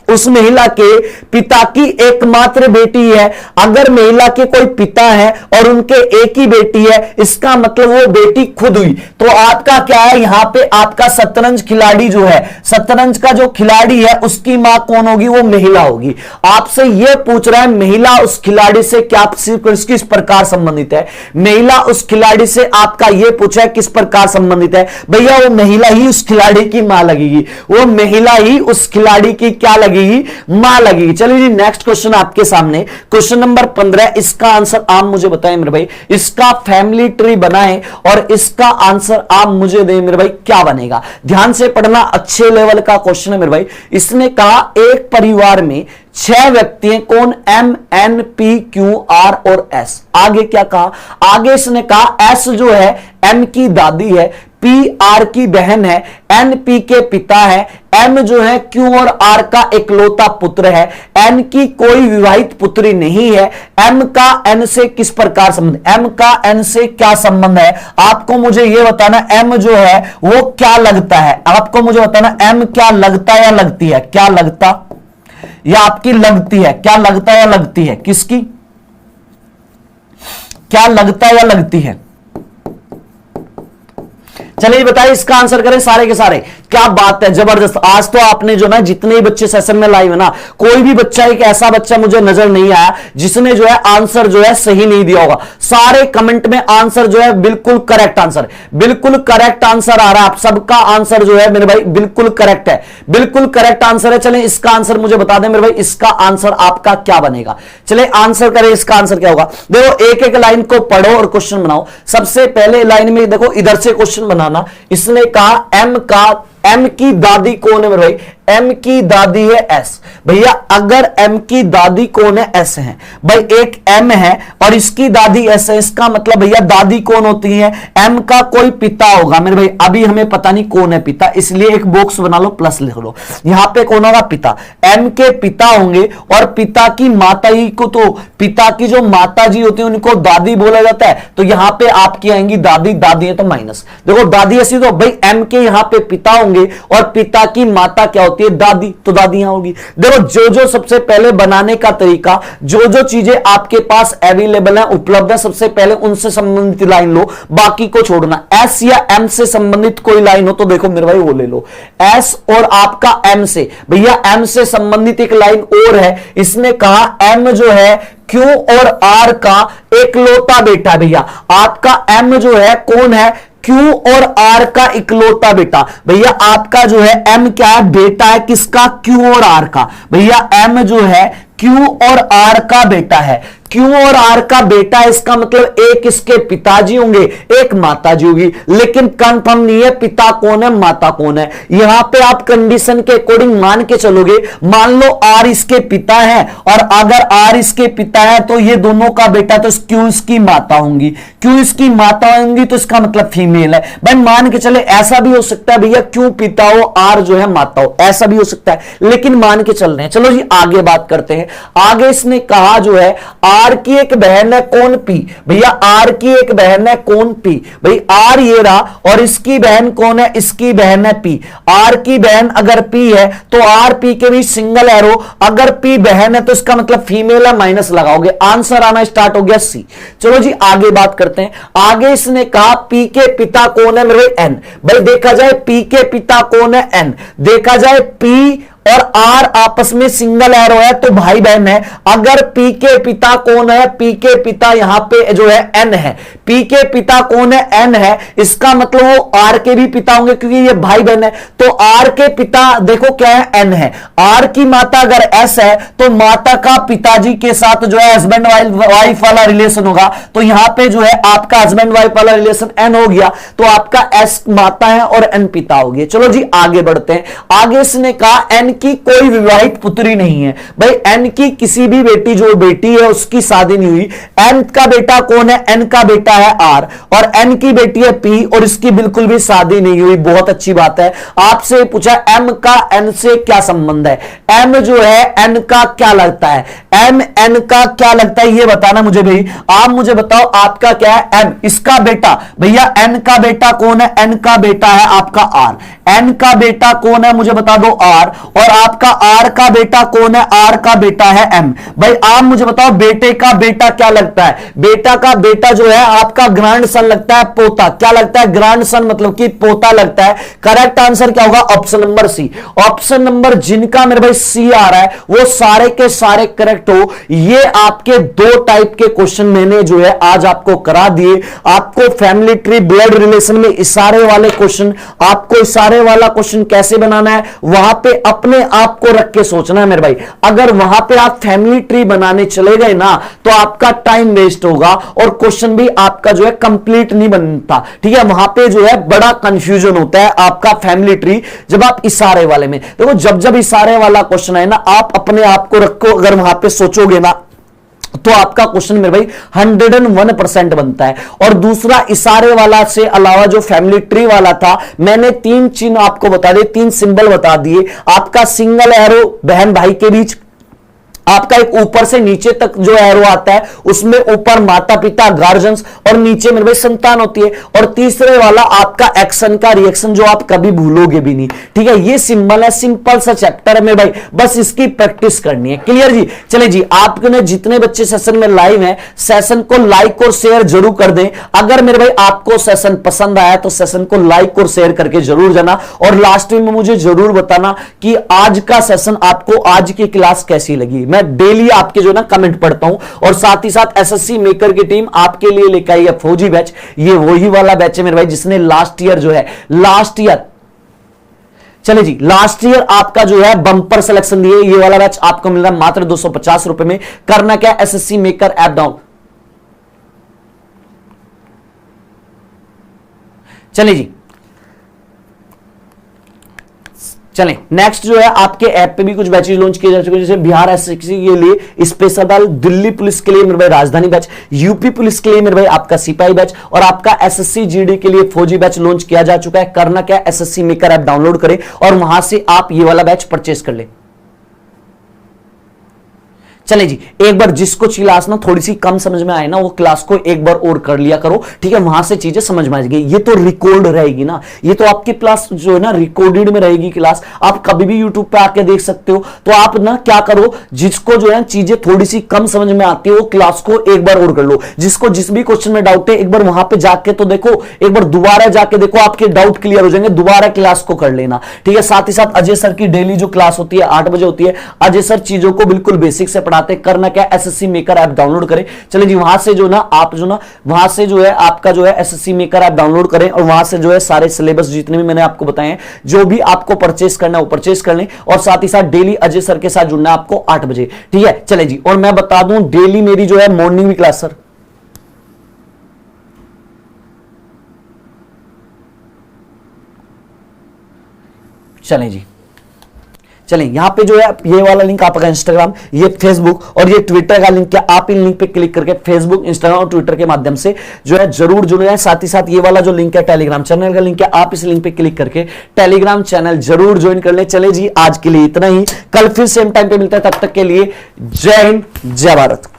A: उस महिला के पिता की एकमात्र बेटी है। अगर महिला के कोई पिता है और उनके एक ही बेटी है, इसका मतलब वो बेटी खुद हुई। तो आपका क्या है, यहां पे आपका शतरंज खिलाड़ी जो है, शतरंज का जो खिलाड़ी है उसकी मां कौन होगी, वो महिला होगी। आपसे ये पूछ रहा है महिला उस खिलाड़ी से क्या किस प्रकार संबंधित है, महिला उस खिलाड़ी से आपका ये पूछा है किस प्रकार संबंधित है, भैया वो महिला ही उस खिलाड़ी की मां लगेगी, वो महिला ही उस खिलाड़ी की क्या लगेगी, मां लगेगी। चलिए जी नेक्स्ट क्वेश्चन आपके सामने, क्वेश्चन नंबर 15, इसका आंसर आप मुझे बताएं मेरे भाई, इसका फैमिली ट्री बनाएं और इसका आंसर आप मुझे दें मेरे भाई क्या बनेगा। ध्यान से पढ़ना, अच्छे लेवल का क्वेश्चन है मेरे भाई। इसने कहा एक परिवार में 6 व्यक्ति हैं, कौन, M N P Q R और एस। आगे क्या कहा, आगे इसने कहा एस जो है एम की दादी है, पी आर की बहन है, एन पी के पिता है, एम जो है क्यू और आर का इकलौता पुत्र है, एन की कोई विवाहित पुत्री नहीं है, एम का एन से किस प्रकार संबंध, एम का एन से क्या संबंध है, आपको मुझे यह बताना एम जो है वो क्या लगता है, आपको मुझे बताना एम क्या लगता या लगती है, क्या लगता या आपकी लगती है, क्या लगता या लगती है, किसकी, क्या लगता या लगती है, चलिए बताइए, इसका आंसर करें सारे के सारे। क्या बात है, जबरदस्त। आज तो आपने जो ना जितने ही बच्चे सेशन में लाइव है ना, कोई भी बच्चा, एक ऐसा बच्चा मुझे नजर नहीं आया जिसने जो है आंसर जो है सही नहीं दिया होगा। सारे कमेंट में आंसर जो है बिल्कुल करेक्ट आंसर, बिल्कुल करेक्ट आंसर आ रहा है। आप सबका आंसर जो है मेरे भाई बिल्कुल करेक्ट है, बिल्कुल करेक्ट आंसर है। चले इसका आंसर मुझे बता दें मेरे भाई, इसका आंसर आपका क्या बनेगा। चले आंसर करें, इसका आंसर क्या होगा। देखो एक एक लाइन को पढ़ो और क्वेश्चन बनाओ। सबसे पहले लाइन में देखो इधर से क्वेश्चन बनाना। इसने कहा एम की दादी कौन है मेरे भाई, एम की दादी है एस। भैया अगर एम की दादी कौन है, एस है। भाई एक एम है और इसकी दादी एस है, इसका मतलब भैया दादी कौन होती है, एम का कोई पिता होगा मेरे भाई। अभी हमें पता नहीं कौन है पिता, इसलिए एक बॉक्स बना लो, प्लस लिख लो। यहां पे कौन होगा, पिता। एम के पिता होंगे और पिता की माता ही को, तो पिता की जो माता जी होती है उनको दादी बोला जाता है। तो यहां पे आपकी आएंगी दादी, दादी है तो माइनस। देखो दादी ऐसी, तो भाई एम के यहां पे पिता होंगे और पिता की माता क्या होती है, दादी, तो दादी यहां होगी। देखो जो जो सबसे पहले बनाने का तरीका, जो जो चीजें आपके पास अवेलेबल है, उपलब्ध है, सबसे पहले उनसे संबंधित लाइन लो, बाकी को छोड़ना। एस या एम से संबंधित कोई लाइन हो तो देखो मेरे भाई वो ले लो, एस और आपका एम से। भैया एम से संबंधित एक लाइन और है, इसने कहा एम जो है क्यू और आर का एकलौता बेटा। भैया आपका एम जो है कौन है, क्यू और आर का इकलौता बेटा। भैया आपका जो है एम क्या है, बेटा है किसका, क्यू और आर का। भैया एम जो है Q और R का बेटा है। Q और R का बेटा, इसका मतलब एक इसके पिताजी होंगे, एक माताजी होगी, लेकिन कंफर्म नहीं है पिता कौन है माता कौन है। यहां पे आप कंडीशन के अकॉर्डिंग मान के चलोगे, मान लो R इसके पिता है और अगर R इसके पिता है तो ये दोनों का बेटा, तो Q इसकी माता होंगी। Q इसकी माता होंगी तो इसका मतलब फीमेल है। भाई मान के चले, ऐसा भी हो सकता है भैया Q पिता हो R जो है माता हो, ऐसा भी हो सकता है, लेकिन मान के चल रहे हैं। चलो जी आगे बात करते हैं। आगे इसने कहा जो है आर की एक बहन है कौन पी, भैया आर की एक बहन है कौन पी, भाई आर ये रहा और इसकी बहन कौन है, इसकी बहन है पी। आर की बहन अगर पी है तो आर पी के बीच सिंगल एरो, अगर पी बहन है तो इसका मतलब फीमेल है, माइनस लगाओगे, आंसर आना स्टार्ट हो गया सी। चलो जी आगे बात करते हैं। आगे इसने कहा पी के पिता कौन है मेरे एन। भाई देखा जाए पी के पिता कौन है एन, देखा जाए पी और आर आपस में सिंगल एरो है तो भाई बहन है। अगर पी के पिता कौन है, पी के पिता यहां पे जो है एन है, पी के पिता कौन है एन है, इसका मतलब वो आर के भी पिता होंगे क्योंकि ये भाई बहन है। तो आर के पिता देखो क्या है एन है, आर की माता अगर एस है तो माता का पिताजी के साथ जो है हस्बैंड वाइफ वाला रिलेशन होगा, तो यहां पे जो है आपका हस्बैंड वाइफ वाला रिलेशन एन हो गया, तो आपका एस माता है और एन पिता हो गए। चलो जी आगे बढ़ते हैं। आगे इसने कहा एन की कोई विवाहित पुत्री नहीं है। भाई एन की किसी भी बेटी, जो बेटी है उसकी शादी नहीं हुई। एन का बेटा कौन है, एन का बेटा है आर और एन की बेटी है पी और इसकी बिल्कुल भी शादी नहीं हुई। बहुत अच्छी बात है। आपसे पूछा एम का एन से क्या संबंध है, एम जो है एन का क्या लगता है, एम एन का क्या लगता है ये बताना मुझे भाई। आप मुझे बताओ आपका क्या है एम, इसका बेटा, भैया एन का बेटा कौन है, एन का बेटा है आपका आर। एन का बेटा कौन है मुझे बता दो आर, और आपका आर का बेटा कौन है, आर का बेटा है एम। भाई आप मुझे बताओ बेटे का बेटा क्या लगता है, बेटा का बेटा जो है आपका ग्रैंड सन लगता है, पोता क्या लगता है, ग्रैंड सन मतलब कि पोता लगता है। करेक्ट आंसर क्या होगा, option number C. Option number जिनका मेरे भाई सी आ रहा है वो सारे के सारे करेक्ट हो। ये आपके दो टाइप के क्वेश्चन मैंने जो है आज आपको करा दिए। आपको फैमिली ट्री ब्लड रिलेशन में इशारे वाले क्वेश्चन, आपको इशारे वाला क्वेश्चन कैसे बनाना है वहां पे अपने आप को रख के सोचना है मेरे भाई। अगर वहां पे आप फैमिली ट्री बनाने चले गए ना तो आपका टाइम वेस्ट होगा और क्वेश्चन भी आपका जो है कंप्लीट नहीं बनता। ठीक है, वहां पे जो है बड़ा कंफ्यूजन होता है आपका फैमिली ट्री जब आप इशारे वाले में। देखो जब जब इशारे वाला क्वेश्चन है ना, आप अपने आप को रखो, अगर वहां पे सोचोगे ना तो आपका क्वेश्चन मेरे भाई 101% बनता है। और दूसरा इशारे वाला से अलावा जो फैमिली ट्री वाला था, मैंने तीन चिन्ह आपको बता दिए, तीन सिंबल बता दिए। आपका सिंगल एरो बहन भाई के बीच, आपका एक ऊपर से नीचे तक जो एरो आता है उसमें ऊपर माता पिता गार्जियंस और नीचे मेरे भाई संतान होती है। और तीसरे वाला आपका एक्शन का रिएक्शन जो आप कभी भूलोगे भी नहीं। ठीक है, ये सिंबल है, सिंपल सा चैप्टर है मेरे भाई, बस इसकी प्रैक्टिस करनी है। क्लियर जी। चले जी, आपने जितने बच्चे सेशन में लाइव हैं सेशन को लाइक और शेयर जरूर कर दें। अगर मेरे भाई आपको सेशन पसंद आया तो सेशन को लाइक और शेयर करके जरूर जाना और लास्ट में मुझे जरूर बताना कि आज का सेशन आपको, आज की क्लास कैसी लगी। मैं डेली आपके जो ना कमेंट पढ़ता हूं और साथ ही साथ एसएससी मेकर की टीम आपके लिए लेकर आई है फौजी बैच। ये वही वाला बैच है मेरे भाई जिसने लास्ट ईयर जो है, लास्ट ईयर, चले जी, लास्ट ईयर आपका जो है बंपर सिलेक्शन दिए। ये वाला बैच आपको मिल रहा है मात्र 250 रुपए में। करना क्या, एसएससी मेकर ऐप डाउन, चले जी चलें। नेक्स्ट जो है आपके ऐप पे भी कुछ बैचेज लॉन्च किए जा चुके हैं, जैसे बिहार एसएससी के लिए स्पेशल, दिल्ली पुलिस के लिए मेरे भाई राजधानी बैच, यूपी पुलिस के लिए मेरे भाई आपका सिपाही बैच और आपका एसएससी जीडी के लिए फौजी बैच लॉन्च किया जा चुका है। करना क्या, एसएससी मेकर ऐप डाउनलोड करें और वहां से आप ये वाला बैच परचेज कर ले। चले जी, एक बार जिसको क्लास ना थोड़ी सी कम समझ में आए ना वो क्लास को एक बार और कर लिया करो। ठीक है, वहां से चीजें समझ में आ जाएगी। ये तो रिकॉर्ड रहेगी ना, ये तो आपकी क्लास जो है ना रिकॉर्डेड में रहेगी क्लास, आप कभी भी यूट्यूब पे आके देख सकते हो। तो आप ना क्या करो, जिसको जो है चीजें थोड़ी सी कम समझ में आती है वो क्लास को एक बार और कर लो। जिसको जिस भी क्वेश्चन में डाउट है एक बार वहां पे जाके तो देखो, एक बार दोबारा जाके देखो, आपके डाउट क्लियर हो जाएंगे। दोबारा क्लास को कर लेना। ठीक है, साथ ही साथ अजय सर की डेली जो क्लास होती है 8 बजे होती है। अजय सर चीजों को बिल्कुल बेसिक से पढ़ा बताते हैं। करना क्या, एसएससी मेकर ऐप डाउनलोड करें। चले जी, वहां से जो ना आप जो ना वहां से जो है आपका जो है एसएससी मेकर ऐप डाउनलोड करें और वहां से जो है सारे सिलेबस जितने भी मैंने आपको बताए हैं, जो भी आपको परचेस करना है वो परचेस कर लें। और साथ ही साथ डेली अजय सर के साथ जुड़ना है आपको 8 बजे, ठीक है। चले जी, और मैं बता दूं डेली मेरी जो है मॉर्निंग भी क्लास सर, चलें जी, चलें यहां पे जो है ये वाला लिंक आपका इंस्टाग्राम, ये फेसबुक और ये ट्विटर का लिंक है। आप इन लिंक पे क्लिक करके फेसबुक, इंस्टाग्राम और ट्विटर के माध्यम से जो है जरूर जुड़े हैं। साथ ही साथ ये वाला जो लिंक है टेलीग्राम चैनल का लिंक है, आप इस लिंक पे क्लिक करके टेलीग्राम चैनल जरूर ज्वाइन कर ले। चले जी, आज के लिए इतना ही, कल फिर सेम टाइम पे मिलता है, तब तक के लिए जय हिंद, जय भारत।